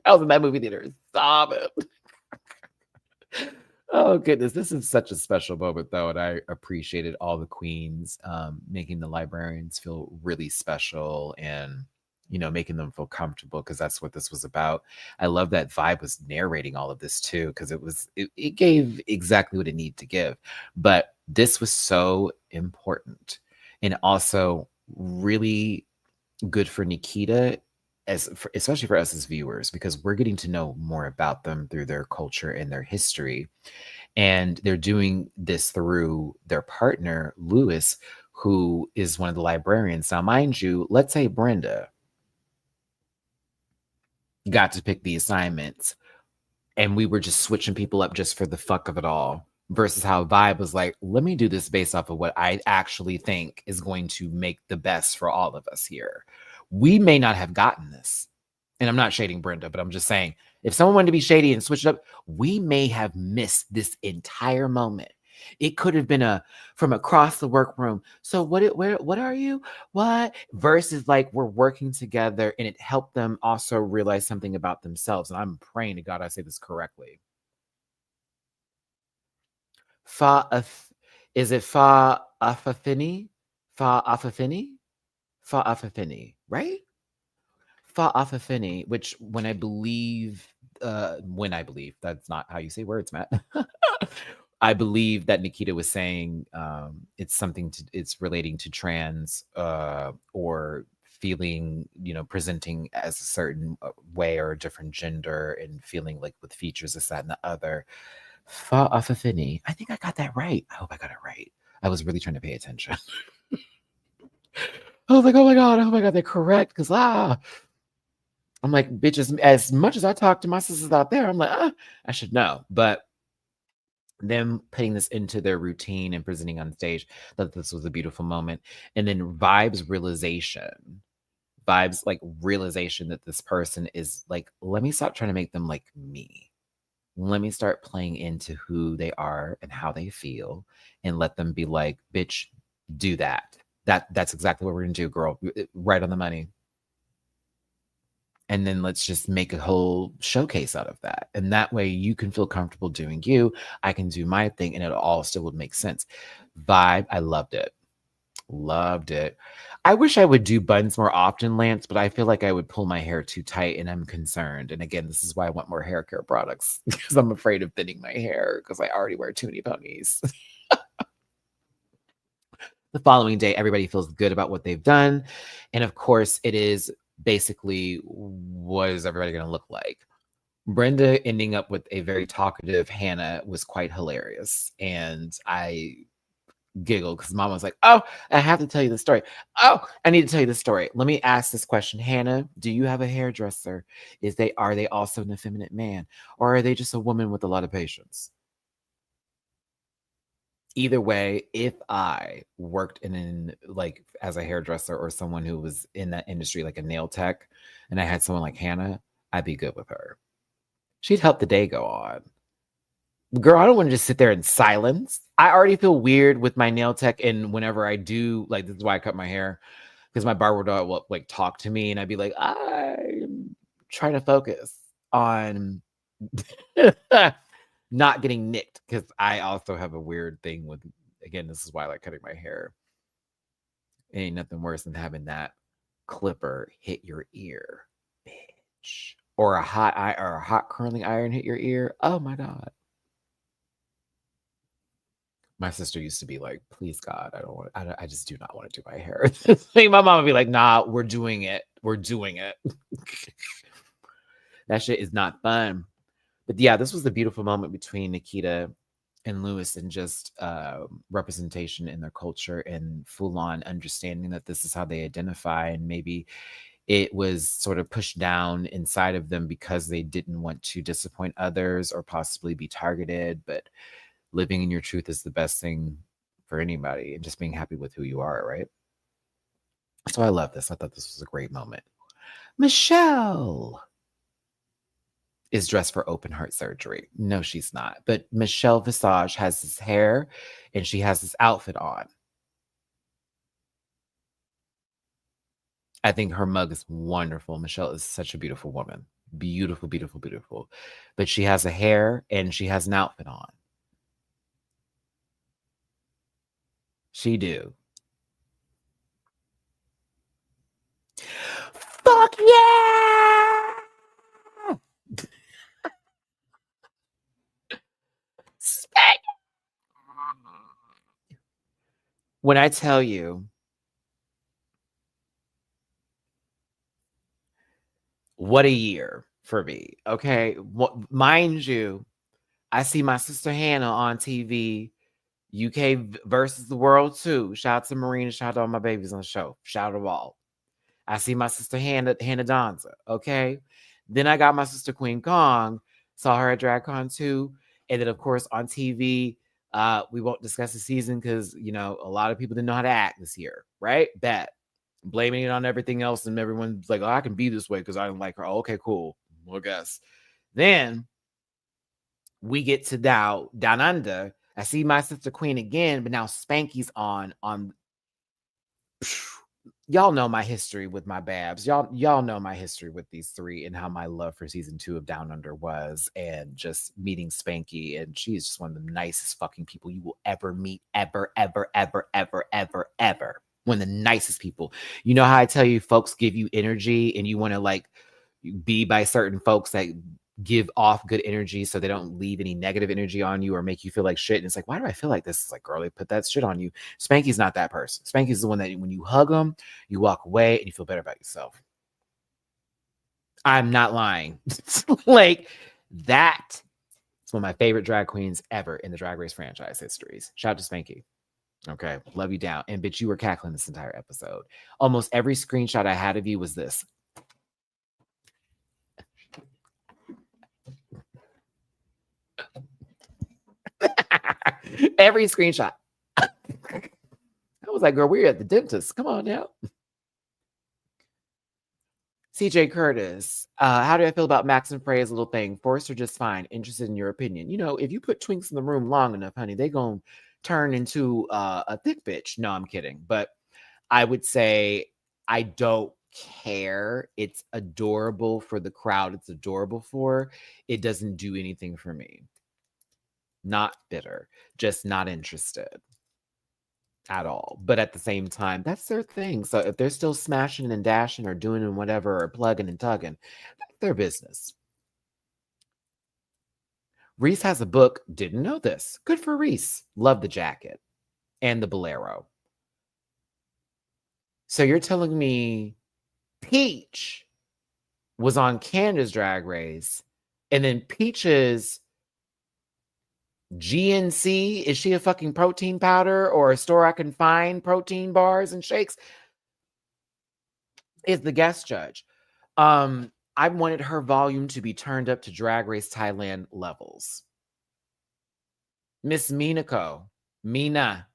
I was in that movie theater sobbing. Oh goodness, this is such a special moment though, and I appreciated all the queens making the librarians feel really special and making them feel comfortable because that's what this was about. I love that Vibe was narrating all of this too because it gave exactly what it needed to give. But this was so important and also really good for Nikita especially for us as viewers because we're getting to know more about them through their culture and their history. And they're doing this through their partner, Lewis, who is one of the librarians. Now, mind you, let's say Brenda got to pick the assignments and we were just switching people up just for the fuck of it all versus how Vibe was like, let me do this based off of what I actually think is going to make the best for all of us here. We may not have gotten this. And I'm not shading Brenda, but I'm just saying, if someone wanted to be shady and switch it up, we may have missed this entire moment. It could have been from across the workroom. So what are you? What? Versus like we're working together and it helped them also realize something about themselves. And I'm praying to God I say this correctly. Is it Afafini? Afafini, right? Afafini, which when I believe, that's not how you say words, Matt. I believe that Nikita was saying it's relating to trans or feeling, presenting as a certain way or a different gender and feeling like with features, this, that, and the other. Fa'afafini. I think I got that right. I hope I got it right. I was really trying to pay attention. I was like, oh my God, they're correct. Because I'm like, bitches, as much as I talk to my sisters out there, I'm like, I should know. But them putting this into their routine and presenting on stage, that this was a beautiful moment. And then Vibe's realization that this person is like, let me stop trying to make them like me. Let me start playing into who they are and how they feel and let them be like, bitch, do that. That's exactly what we're gonna do, girl. Right on the money. And then let's just make a whole showcase out of that. And that way you can feel comfortable doing you. I can do my thing and it all still would make sense. Vibe, I loved it. Loved it. I wish I would do buns more often, Lance, but I feel like I would pull my hair too tight and I'm concerned. And again, this is why I want more hair care products because I'm afraid of thinning my hair because I already wear too many ponies. The following day, everybody feels good about what they've done. And of course, it is basically what is everybody going to look like? Brenda ending up with a very talkative Hannah was quite hilarious. And I giggle because mom was like, oh, I have to tell you the story. Oh, I need to tell you the story. Let me ask this question. Hannah, do you have a hairdresser? Are they also an effeminate man? Or are they just a woman with a lot of patience? Either way, if I worked like as a hairdresser or someone who was in that industry, like a nail tech, and I had someone like Hannah, I'd be good with her. She'd help the day go on. Girl, I don't want to just sit there in silence. I already feel weird with my nail tech, and whenever I do, like, this is why I cut my hair, because my barber will like talk to me, and I'd be like, I'm trying to focus on not getting nicked, because I also have a weird thing with, again, this is why I like cutting my hair. Ain't nothing worse than having that clipper hit your ear, bitch, or a hot curling iron hit your ear. Oh my God. My sister used to be like, please God, I just do not want to do my hair. My mom would be like, nah, we're doing it. We're doing it. That shit is not fun. But yeah, this was a beautiful moment between Nikita and Lewis, and just representation in their culture and full on understanding that this is how they identify. And maybe it was sort of pushed down inside of them because they didn't want to disappoint others or possibly be targeted. But living in your truth is the best thing for anybody, and just being happy with who you are, right? So I love this. I thought this was a great moment. Michelle is dressed for open heart surgery. No, she's not. But Michelle Visage has this hair and she has this outfit on. I think her mug is wonderful. Michelle is such a beautiful woman. Beautiful, beautiful, beautiful. But she has a hair and she has an outfit on. She do. Fuck yeah! Spank! When I tell you, what a year for me, okay? Mind you, I see my sister Hannah on TV, UK versus the world too. Shout out to Marina, shout out to all my babies on the show. Shout out to all. I see my sister Hannah Donza, okay? Then I got my sister Queen Kong, saw her at DragCon too. And then, of course, on TV, we won't discuss the season because, you know, a lot of people didn't know how to act this year, right? Bet. Blaming it on everything else, and everyone's like, oh, I can be this way because I don't like her. Oh, okay, cool. Well, I guess. Then we get to down under. I see my sister Queen again, but now Spanky's on. Y'all know my history with my babs. Y'all know my history with these three and how my love for season 2 of Down Under was, and just meeting Spanky, and she is just one of the nicest fucking people you will ever meet, ever, ever, ever, ever, ever, ever. One of the nicest people. You know how I tell you folks give you energy and you want to like be by certain folks that give off good energy so they don't leave any negative energy on you or make you feel like shit. And it's like, why do I feel like this? It's like, girl, they put that shit on you. Spanky's not that person. Spanky's the one that when you hug them, you walk away and you feel better about yourself. I'm not lying. Like, that is one of my favorite drag queens ever in the Drag Race franchise histories. Shout out to Spanky. Okay, love you down. And bitch, you were cackling this entire episode. Almost every screenshot I had of you was this. Every screenshot. I was like, girl, we're at the dentist. Come on now. CJ Curtis, how do I feel about Max and Frey's little thing? Forced or just fine? Interested in your opinion. You know, if you put twinks in the room long enough, honey, they gonna turn into a thick bitch. No, I'm kidding. But I would say I don't care. It's adorable for the crowd. It's adorable for. It doesn't do anything for me. Not bitter, just not interested at all. But at the same time, that's their thing. So if they're still smashing and dashing or doing and whatever or plugging and tugging, that's their business. Reese has a book. Didn't know this. Good for Reese. Love the jacket and the bolero. So you're telling me Peach was on Canada's Drag Race, and then Peach's GNC, is she a fucking protein powder or a store I can find protein bars and shakes? Is the guest judge. I wanted her volume to be turned up to Drag Race Thailand levels. Miss Minako. Mina.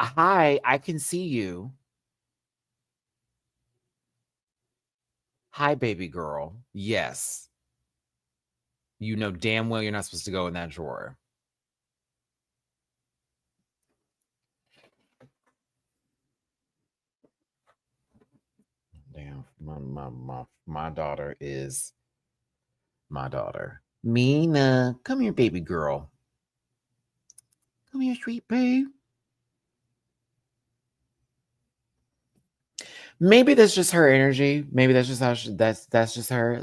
Hi, I can see you. Hi, baby girl. Yes. You know damn well you're not supposed to go in that drawer. Damn, my daughter is my daughter. Mina, come here, baby girl. Come here, sweet pea. Maybe that's just her energy. Maybe that's just how that's just her.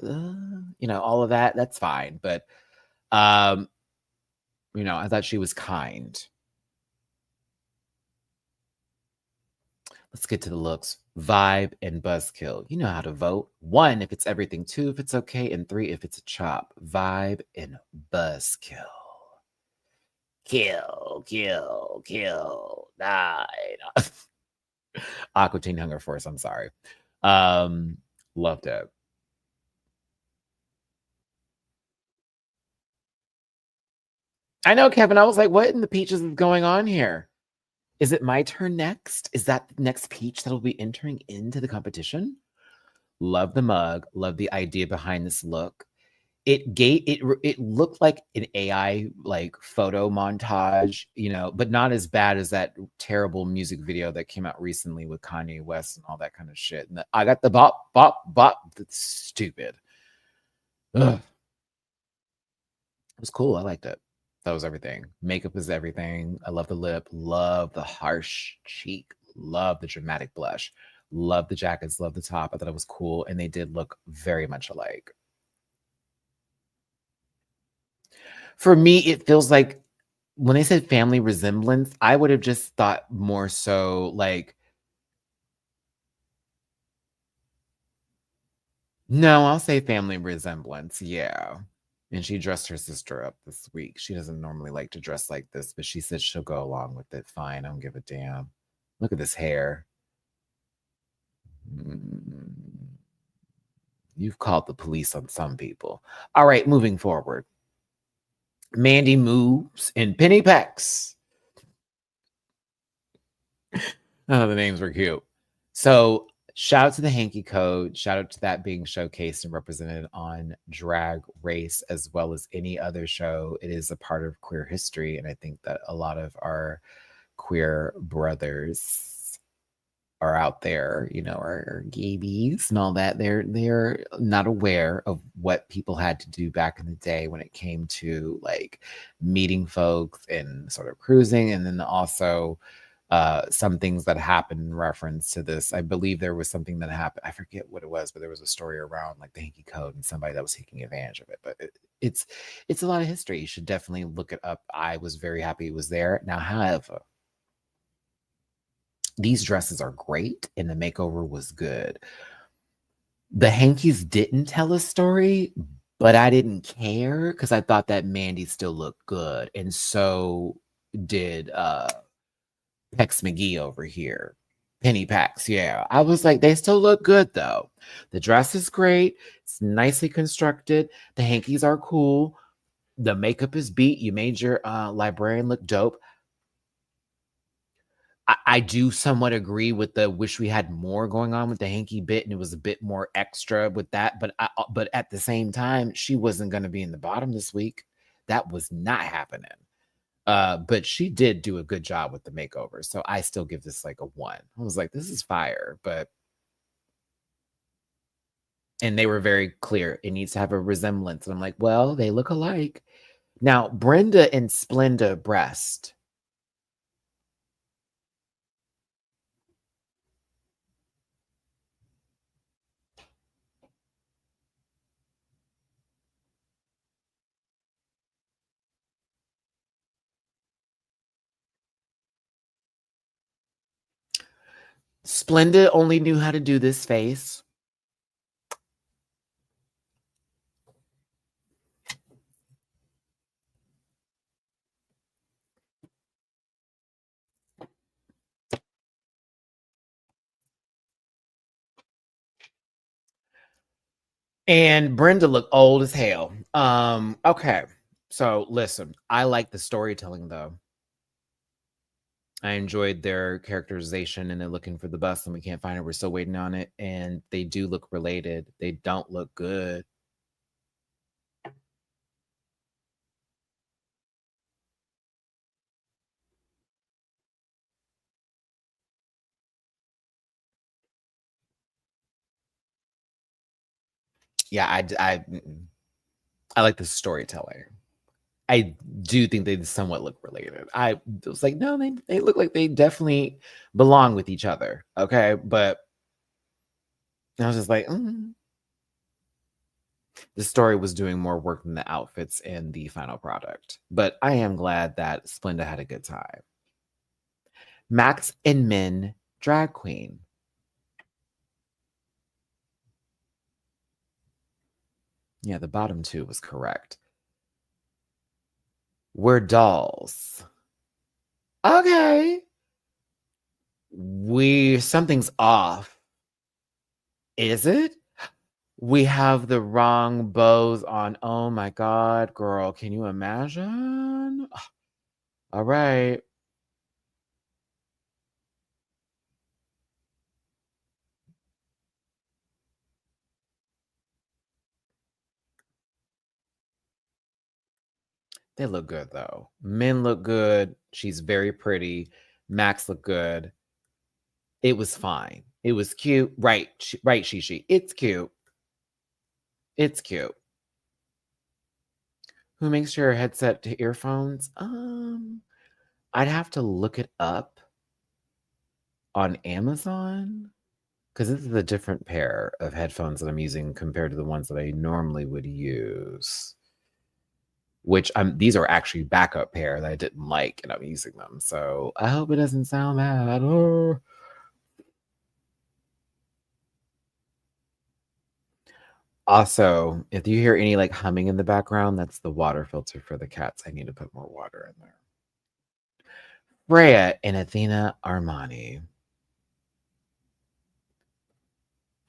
All of that. That's fine. But I thought she was kind. Let's get to the looks. Vibe and buzzkill. You know how to vote. 1 if it's everything, 2 if it's okay, and 3 if it's a chop. Vibe and buzzkill. Kill. Die. Aqua Teen Hunger Force. I'm sorry. Loved it. I know, Kevin. I was like, what in the peaches is going on here? Is it my turn next? Is that the next peach that'll be entering into the competition? Love the mug. Love the idea behind this look. It looked like an AI like photo montage, but not as bad as that terrible music video that came out recently with Kanye West and all that kind of shit. And I got the bop. That's stupid. Ugh. It was cool. I liked it. That was everything. Makeup is everything. I love the lip. Love the harsh cheek. Love the dramatic blush. Love the jackets. Love the top. I thought it was cool. And they did look very much alike. For me, it feels like when they said family resemblance, I would have just thought more so like, no, I'll say family resemblance. Yeah. And she dressed her sister up this week. She doesn't normally like to dress like this, but she said she'll go along with it. Fine. I don't give a damn. Look at this hair. You've called the police on some people. All right, moving forward. Mandy moves and Penny Pecks. Oh, the names were cute. So shout out to the Hanky Code. Shout out to that being showcased and represented on Drag Race as well as any other show. It is a part of queer history. And I think that a lot of our queer brothers are out there, are gabies and all that. They're not aware of what people had to do back in the day when it came to like meeting folks and sort of cruising, and then also some things that happened in reference to this. I believe there was something that happened. I forget what it was, but there was a story around like the Hanky Code and somebody that was taking advantage of it. But it's a lot of history. You should definitely look it up. I was very happy it was there. Now, however, these dresses are great and the makeover was good. The hankies didn't tell a story, but I didn't care because I thought that Mandy still looked good. And so did Pex McGee over here. Penny Packs, yeah. I was like, they still look good though. The dress is great. It's nicely constructed. The hankies are cool. The makeup is beat. You made your librarian look dope. I do somewhat agree with the wish we had more going on with the hanky bit and it was a bit more extra with that. But at the same time, she wasn't going to be in the bottom this week. That was not happening. But she did do a good job with the makeover. So I still give this like a 1. I was like, this is fire. And they were very clear. It needs to have a resemblance. And I'm like, well, they look alike. Now, Brenda and Splenda breast. Splenda only knew how to do this face. And Brenda looked old as hell. Okay. So listen, I like the storytelling though. I enjoyed their characterization and they're looking for the bus and we can't find it. We're still waiting on it. And they do look related. They don't look good. Yeah, I like the storytelling. I do think they somewhat look related. I was like, no, they look like they definitely belong with each other. Okay. But I was just like, the story was doing more work than the outfits and the final product. But I am glad that Splenda had a good time. Max and Min drag queen. Yeah, the bottom two was correct. We're dolls. Okay. Something's off. Is it? We have the wrong bows on. Oh my God, girl. Can you imagine? All right. They look good though. Men look good. She's very pretty. Max looked good. It was fine. It was cute. Right. Right, Shishi. It's cute. It's cute. Who makes your headset to earphones? I'd have to look it up on Amazon because this is a different pair of headphones that I'm using compared to the ones that I normally would use. Which these are actually backup pair that I didn't like, and I'm using them. So I hope it doesn't sound bad. Oh. Also, if you hear any like humming in the background, that's the water filter for the cats. I need to put more water in there. Freya and Athena Armani.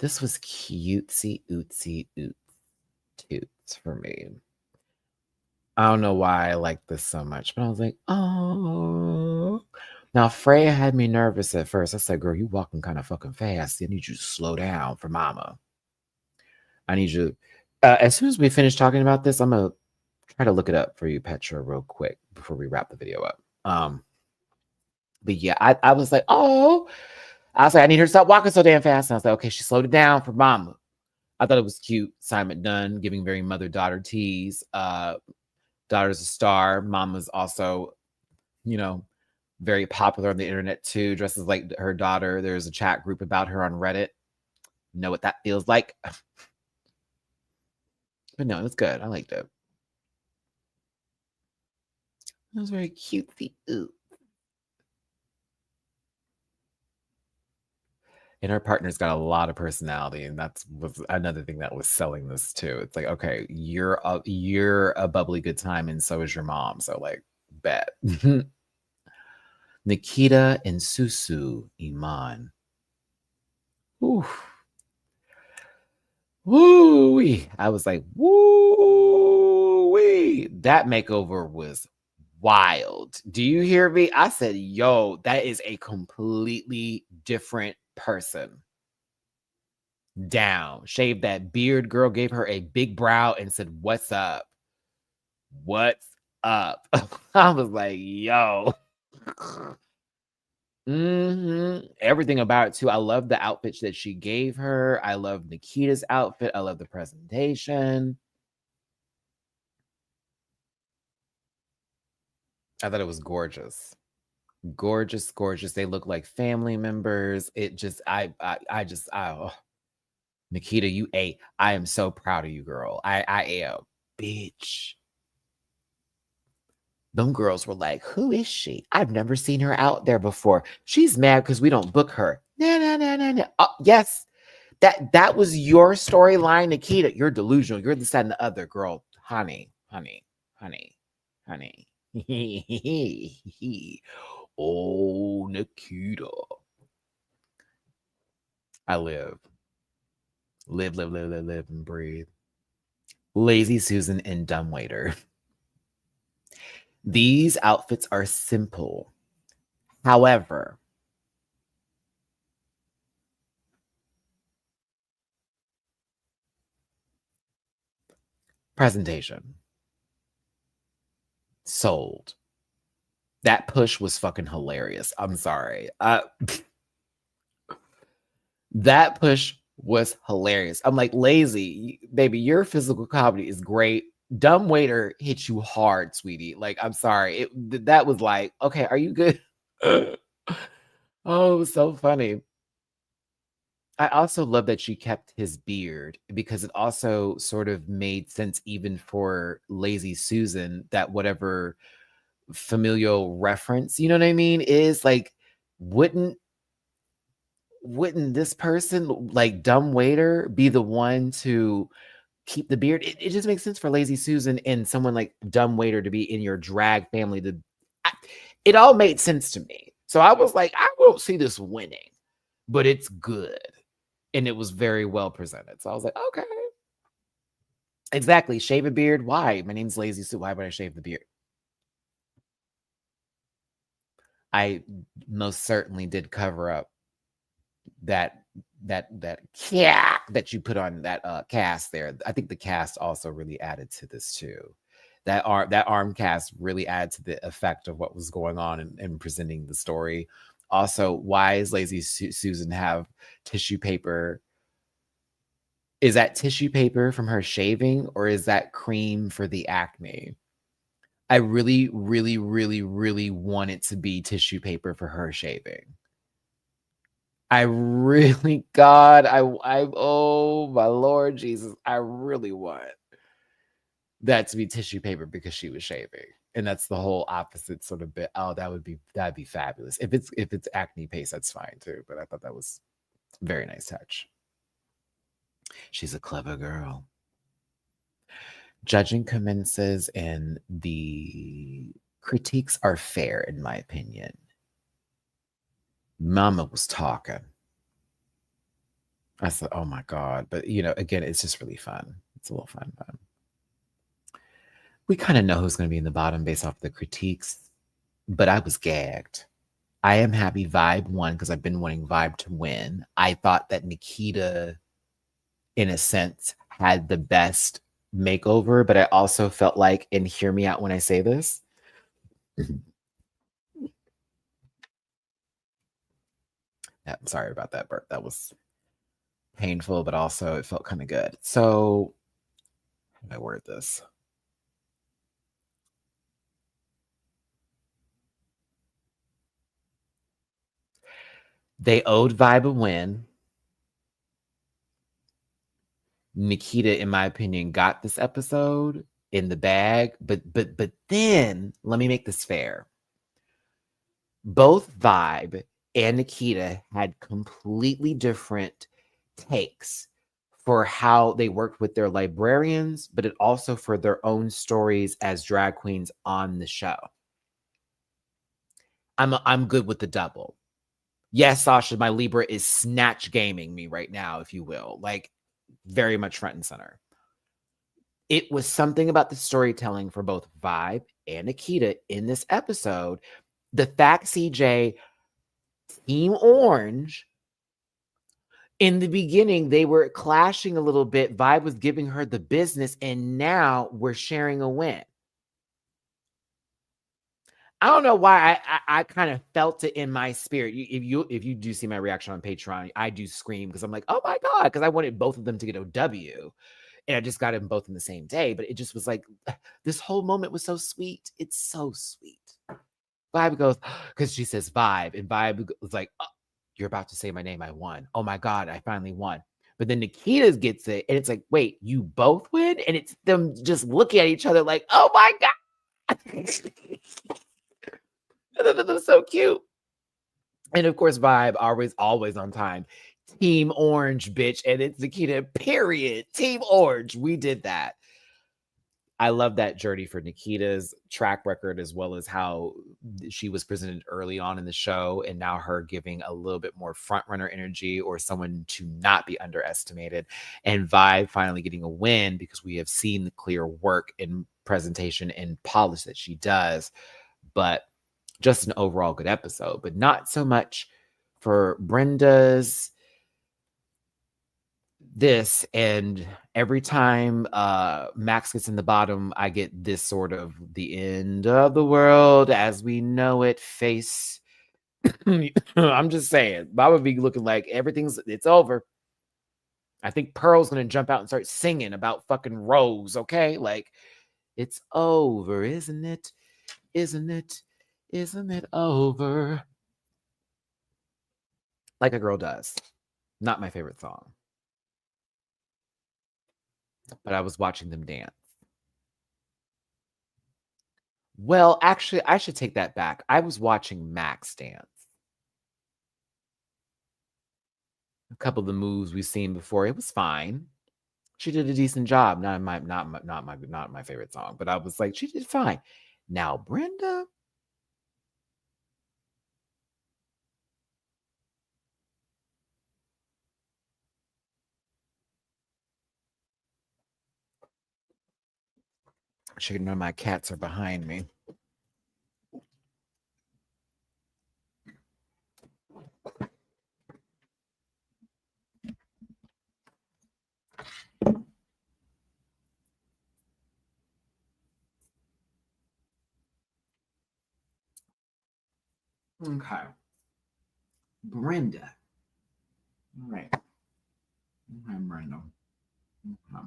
This was cutesy, ootsy, toots for me. I don't know why I like this so much, but I was like, oh. Now, Freya had me nervous at first. I said, girl, you walking kind of fucking fast. I need you to slow down for mama. I need you. As soon as we finish talking about this, I'm going to try to look it up for you, Petra, real quick before we wrap the video up. But yeah, I was like, oh. I was like, I need her to stop walking so damn fast. And I was like, okay, she slowed it down for mama. I thought it was cute. Simon Dunn giving very mother-daughter tease. Daughter's a star. Mama's also, very popular on the internet too. Dresses like her daughter. There's a chat group about her on Reddit. Know what that feels like. But no, it was good. I liked it. It was very cutesy. Ooh. And her partner's got a lot of personality, and was another thing that was selling this too. It's like, okay, you're a bubbly good time, and so is your mom. So like, bet. Nikita and Susu Iman. Ooh. Woo-wee. I was like, woo-wee. That makeover was wild. Do you hear me? I said, yo, that is a completely different person. Down. Shaved that beard. Girl gave her a big brow and said, what's up? What's up? I was like, yo. Everything about it too. I love the outfits that she gave her. I love Nikita's outfit. I love the presentation. I thought it was gorgeous. Gorgeous. They look like family members. It just, Nikita, you ate. I am so proud of you, girl. I am. Bitch. Them girls were like, who is she? I've never seen her out there before. She's mad because we don't book her. Yes, that was your storyline, Nikita. You're delusional. You're this, that, and the other, girl. Honey. Oh, Nikita. I live, and breathe. Lazy Susan and Dumbwaiter. These outfits are simple. However, presentation. Sold. That push was fucking hilarious. I'm sorry. That push was hilarious. I'm like, Lazy, baby, your physical comedy is great. Dumbwaiter hit you hard, sweetie. Like, I'm sorry. That was like, okay, are you good? Oh, it was so funny. I also love that she kept his beard because it also sort of made sense even for Lazy Susan that whatever familial reference, you know what I mean, is like, wouldn't this person, like Dumbwaiter, be the one to keep the beard? It just makes sense for Lazy Susan and someone like Dumbwaiter to be in your drag family. It all made sense to me. So I was like, I won't see this winning, but it's good. And it was very well presented. So I was like, okay. Exactly. Shave a beard. Why? My name's Lazy Sue. Why would I shave the beard? I most certainly did cover up that you put on that cast there. I think the cast also really added to this too. That arm cast really added to the effect of what was going on in presenting the story. Also, why is Lazy Susan have tissue paper? Is that tissue paper from her shaving, or is that cream for the acne? I really, really, really, really want it to be tissue paper for her shaving. I really, God, oh my Lord Jesus, I really want that to be tissue paper because she was shaving. And that's the whole opposite sort of bit. Oh, that'd be fabulous. If it's acne paste, that's fine too. But I thought that was a very nice touch. She's a clever girl. Judging commences and the critiques are fair, in my opinion. Mama was talking. I said, oh my God. But, again, it's just really fun. It's a little fun. We kind of know who's going to be in the bottom based off the critiques, but I was gagged. I am happy Vibe won because I've been wanting Vibe to win. I thought that Nikita, in a sense, had the best makeover, but I also felt like, and hear me out when I say this, I'm sorry about that, Bert. That was painful, but also it felt kind of good. So, how do I word this? They owed Vibe a win. Nikita, in my opinion, got this episode in the bag, but then let me make this fair. Both Vibe and Nikita had completely different takes for how they worked with their librarians, but it also for their own stories as drag queens on the show. I'm good with the double. Yes, Sasha, my Libra is snatch gaming me right now, if you will, like very much front and center. It was something about the storytelling for both Vibe and Nikita in this episode. The fact CJ Team Orange, in the beginning, they were clashing a little bit. Vibe was giving her the business, and now we're sharing a win. I don't know why I kind of felt it in my spirit. If you do see my reaction on Patreon, I do scream because I'm like, oh my God, because I wanted both of them to get a W. And I just got them both in the same day. But it just was like, this whole moment was so sweet. It's so sweet. Vibe goes, because she says Vibe. And Vibe was like, oh, you're about to say my name. I won. Oh my God, I finally won. But then Nikita gets it. And it's like, wait, you both win? And it's them just looking at each other like, oh my God. That's so cute. And of course, Vibe, always on time. Team Orange, bitch. And it's Nikita, period. Team Orange. We did that. I love that journey for Nikita's track record, as well as how she was presented early on in the show, and now her giving a little bit more front runner energy or someone to not be underestimated. And Vibe finally getting a win because we have seen the clear work and presentation and polish that she does. But just an overall good episode, but not so much for Brenda's this. And every time Max gets in the bottom, I get this sort of the end of the world as we know it face. I'm just saying, Bob would be looking like it's over. I think Pearl's gonna jump out and start singing about fucking Rose, okay? Like, it's over, isn't it? Isn't it? Isn't it over? Like a Girl Does. Not my favorite song. But I was watching them dance. Well, actually, I should take that back. I was watching Max dance. A couple of the moves we've seen before, it was fine. She did a decent job. Not my favorite song, but I was like, she did fine. Now, Brenda. Sure, none of my cats are behind me. Okay. Brenda. All right. Okay, Brenda. Okay.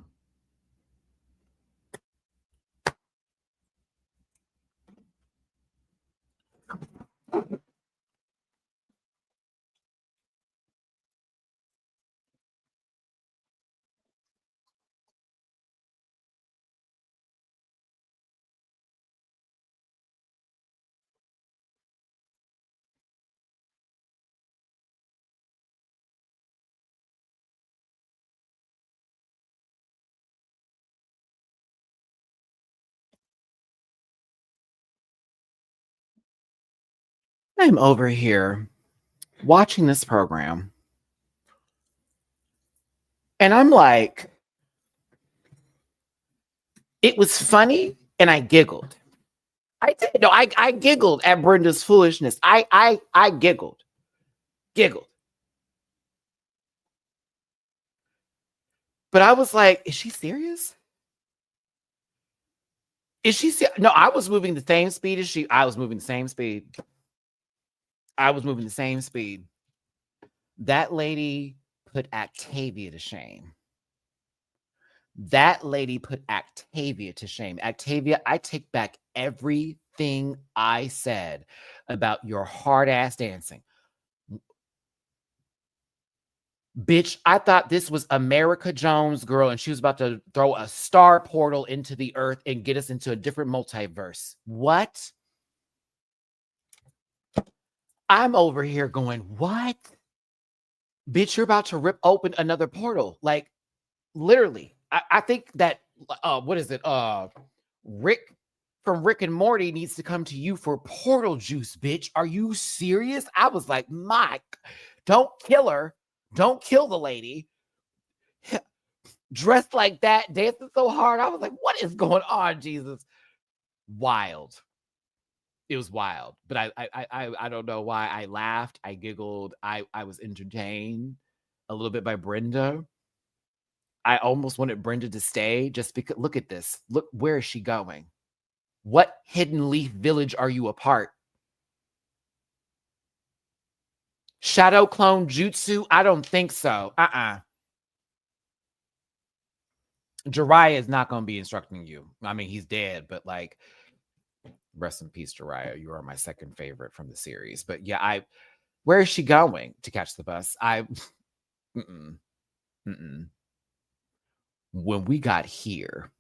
I'm over here watching this program, and I'm like, it was funny, and I giggled. I did. No, I giggled at Brenda's foolishness. I giggled. But I was like, is she serious? Is she no, I was moving the same speed as she. I was moving the same speed. That lady put Octavia to shame. Octavia, I take back everything I said about your hard ass dancing. Bitch, I thought this was America Jones, girl, and she was about to throw a star portal into the earth and get us into a different multiverse. What? I'm over here going, what? Bitch, you're about to rip open another portal. Like, literally. I think that, what is it? Rick from Rick and Morty needs to come to you for portal juice, bitch. Are you serious? I was like, Mike, don't kill her. Don't kill the lady. Dressed like that, dancing so hard. I was like, what is going on, Jesus? Wild. It was wild. But I don't know why I laughed. I giggled. I was entertained a little bit by Brenda. I almost wanted Brenda to stay just because look at this. Look, where is she going? What hidden leaf village are you a part? Shadow clone jutsu? I don't think so. Jiraiya is not going to be instructing you. I mean, he's dead, but like, rest in peace, Jiraiya. You are my second favorite from the series. But yeah, where is she going to catch the bus? When we got here,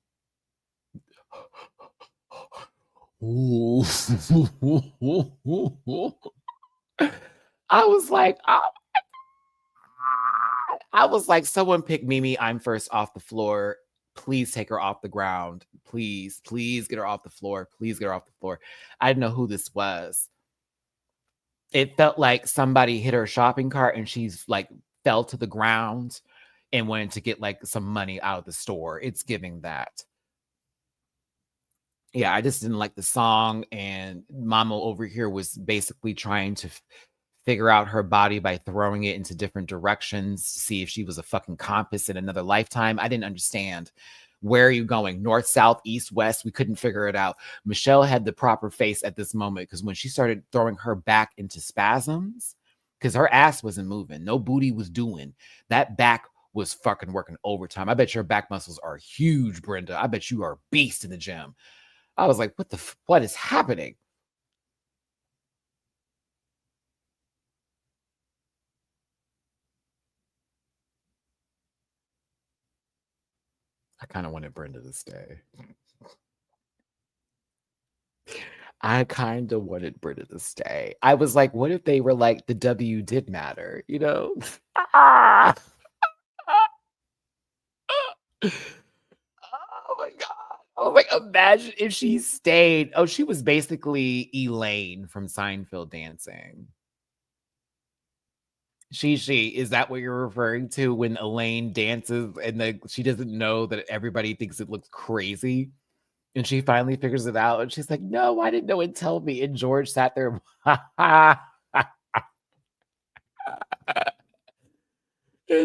I was like, oh, I was like, someone pick Mimi. I'm first off the floor. Please take her off the ground. Please, please get her off the floor. Please get her off the floor. I didn't know who this was. It felt like somebody hit her shopping cart and she's like fell to the ground and went to get like some money out of the store. It's giving that. Yeah, I just didn't like the song, and Mama over here was basically trying to figure out her body by throwing it into different directions to see if she was a fucking compass in another lifetime. I didn't understand. Where are you going? North, south, east, west? We couldn't figure it out. Michelle had the proper face at this moment because when she started throwing her back into spasms, because her ass wasn't moving, no booty was doing, that back was fucking working overtime. I bet your back muscles are huge, Brenda. I bet you are a beast in the gym. I was like, what is happening? I kind of wanted Brenda to stay. I kind of wanted Brenda to stay. I was like, what if they were like, the W did matter, you know? Ah! Oh my God. Oh my, imagine if she stayed. Oh, she was basically Elaine from Seinfeld dancing. She, is that what you're referring to when Elaine dances and she doesn't know that everybody thinks it looks crazy? And she finally figures it out. And she's like, no, I didn't know it. Tell me. And George sat there. And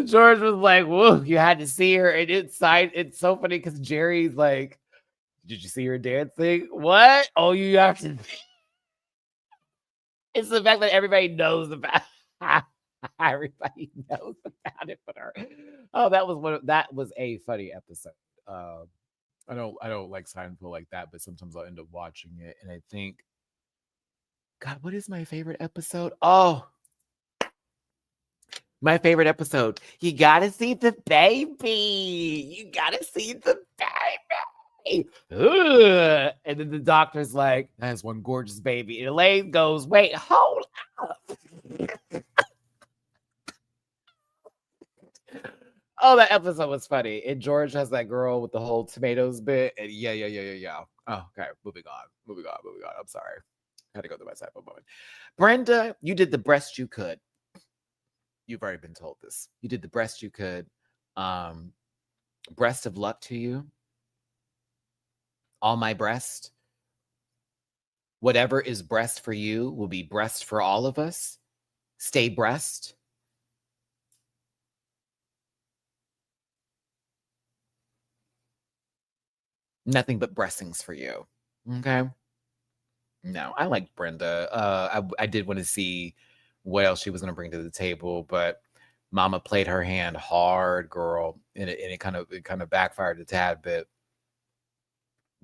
George was like, whoa, you had to see her. And it's so funny because Jerry's like, did you see her dancing? What? Oh, you have to. It's the fact that everybody knows about everybody knows about it but her. Oh, that was a funny episode. Um, I don't like Seinfeld like that, but sometimes I'll end up watching it and I think, God, what is my favorite episode? Oh, my favorite episode. You gotta see the baby. You gotta see the baby. Ugh. And then the doctor's like, that's one gorgeous baby. And Elaine goes, wait, hold up. Oh, that episode was funny. And George has that girl with the whole tomatoes bit. And yeah. Oh, okay. Moving on. I'm sorry. I had to go through my cycle moment. Brenda, you did the best you could. You've already been told this. You did the best you could. Breast of luck to you. All my breast. Whatever is breast for you will be breast for all of us. Stay breast. Nothing but blessings for you. Okay. No, I like Brenda. I did want to see what else she was going to bring to the table, but Mama played her hand hard, girl, and it kind of backfired a tad bit.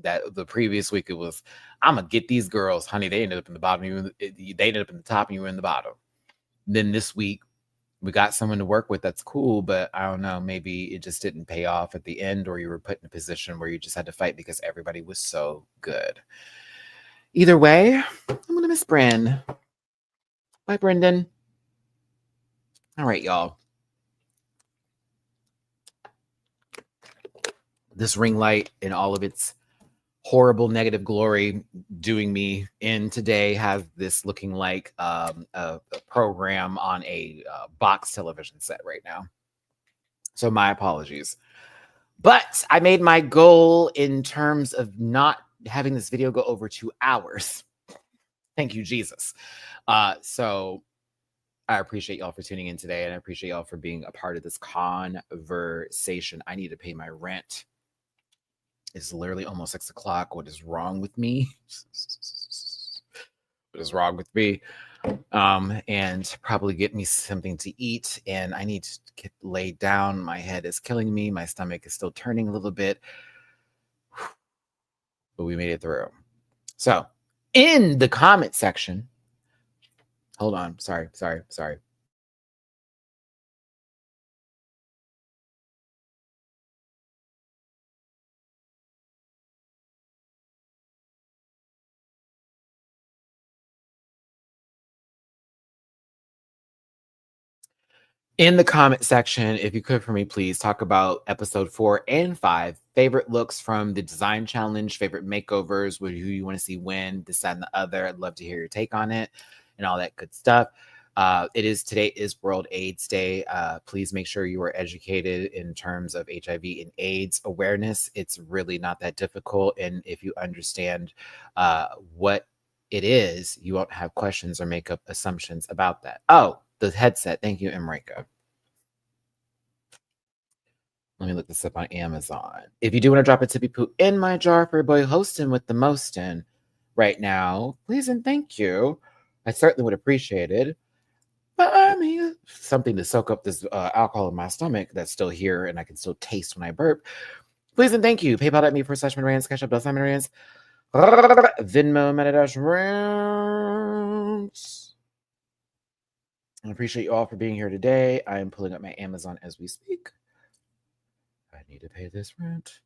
That the previous week it was, I'm gonna get these girls, honey. They ended up in the bottom. They ended up in the top, and you were in the bottom. Then this week we got someone to work with. That's cool, but I don't know. Maybe it just didn't pay off at the end, or you were put in a position where you just had to fight because everybody was so good. Either way, I'm gonna miss Bryn. Bye, Brendan. All right, y'all. This ring light in all of its horrible negative glory doing me in today has this looking like a program on a box television set right now. So my apologies. But I made my goal in terms of not having this video go over 2 hours. Thank you, Jesus. So I appreciate y'all for tuning in today, and I appreciate y'all for being a part of this conversation. I need to pay my rent. It's literally almost 6 o'clock. What is wrong with me? What is wrong with me? And probably get me something to eat. And I need to get laid down. My head is killing me. My stomach is still turning a little bit. But we made it through. So in the comment section, hold on. Sorry. In the comment section, if you could for me, please talk about episode 4 and 5, favorite looks from the design challenge, favorite makeovers, who you want to see win, this, that, and the other. I'd love to hear your take on it and all that good stuff. Today is World AIDS Day. Please make sure you are educated in terms of HIV and AIDS awareness. It's really not that difficult. And if you understand what it is, you won't have questions or make up assumptions about that. Oh, the headset. Thank you, Emrika. Let me look this up on Amazon. If you do want to drop a tippy poo in my jar for your boy hosting with the mostin right now, please and thank you. I certainly would appreciate it. Buy me something to soak up this alcohol in my stomach that's still here and I can still taste when I burp. Please and thank you. PayPal.me for /MattyRants, Cash App /MattyRants, Venmo Matty-Rants. I appreciate you all for being here today. I am pulling up my Amazon as we speak. I need to pay this rent.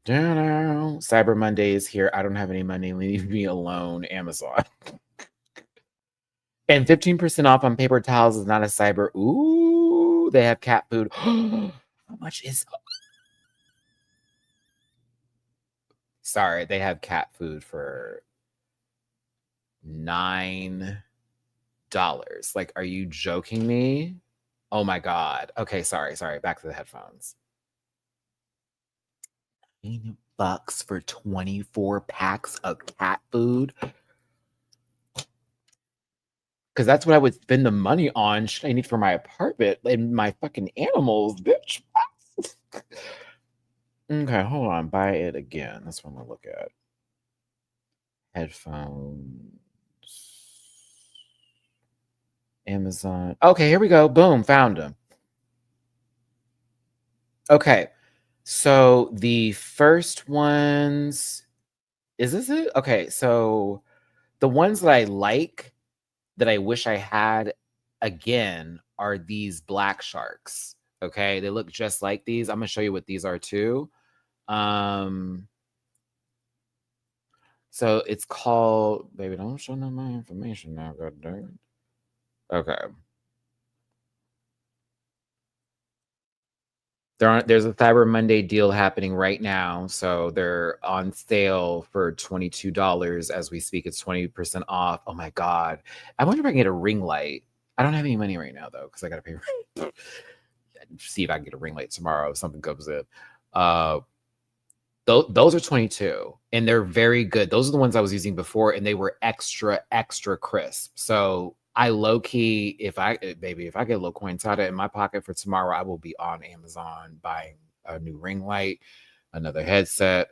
Cyber Monday is here. I don't have any money. Leave me alone, Amazon. And 15% off on paper towels is not a cyber. Ooh, they have cat food. How much is... Sorry, they have cat food for $9. Like, are you joking me? Oh my God. Okay, sorry. Back to the headphones. $9 for 24 packs of cat food. Because that's what I would spend the money on. Shit I need for my apartment and my fucking animals, bitch. Okay, hold on. Buy it again. That's what I'm gonna look at. Headphones. Amazon. Okay, here we go. Boom, found them. Okay, so the first ones, is this it? Okay, so the ones that I like, that I wish I had again, are these black sharks. Okay, they look just like these. I'm gonna show you what these are too. So it's called, baby, don't show no my information now, god dang it. Okay. There's a Cyber Monday deal happening right now. So they're on sale for $22 as we speak. It's 20% off. Oh my God. I wonder if I can get a ring light. I don't have any money right now though, because I gotta pay rent. See if I can get a ring light tomorrow if something comes in. Those are 22 and they're very good. Those are the ones I was using before and they were extra crisp. So I low-key, if I get a little cointada in my pocket for tomorrow, I will be on Amazon buying a new ring light, another headset,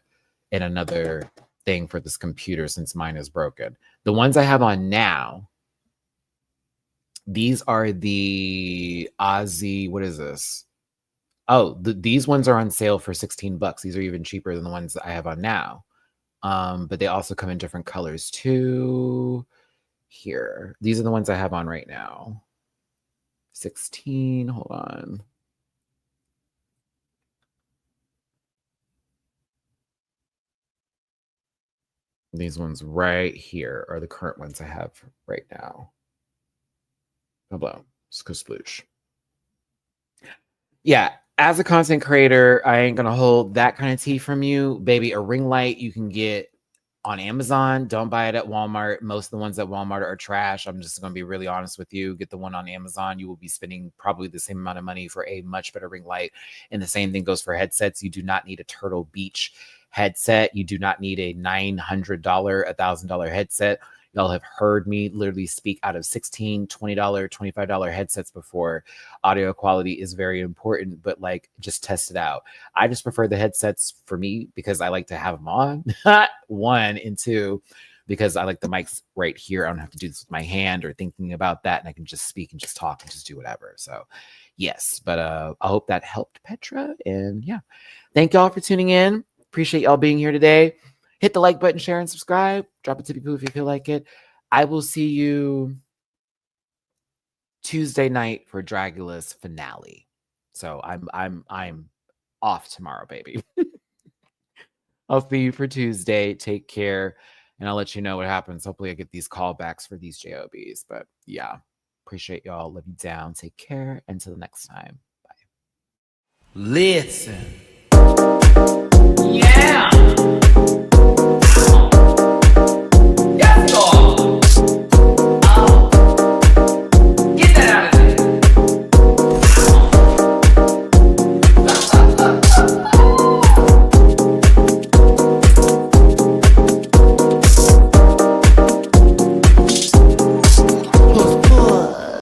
and another thing for this computer since mine is broken. The ones I have on now, these are the Aussie, what is this? Oh, these ones are on sale for $16. These are even cheaper than the ones that I have on now. But they also come in different colors too. Here, these are the ones I have on right now. 16, hold on. These ones right here are the current ones I have right now. Hello, sploosh. Yeah, as a content creator, I ain't gonna hold that kind of tea from you. Baby, a ring light you can get on Amazon. Don't buy it at Walmart. Most of the ones at Walmart are trash. I'm just going to be really honest with you. Get the one on Amazon. You will be spending probably the same amount of money for a much better ring light. And the same thing goes for headsets. You do not need a Turtle Beach headset. You do not need a $900, $1,000 headset. Y'all have heard me literally speak out of $16, $20, $25 headsets before. Audio quality is very important, but like just test it out. I just prefer the headsets for me because I like to have them on. One, and two, because I like the mics right here. I don't have to do this with my hand or thinking about that, and I can just speak and just talk and just do whatever. So yes, but I hope that helped, Petra. And yeah, thank y'all for tuning in. Appreciate y'all being here today. Hit the like button, share, and subscribe. Drop a tippy poo if you feel like it. I will see you Tuesday night for Dragula's finale. So I'm off tomorrow, baby. I'll see you for Tuesday. Take care, and I'll let you know what happens. Hopefully, I get these callbacks for these JOBs. But yeah, Appreciate y'all. Love you down. Take care. Until the next time. Bye. Listen. Yeah.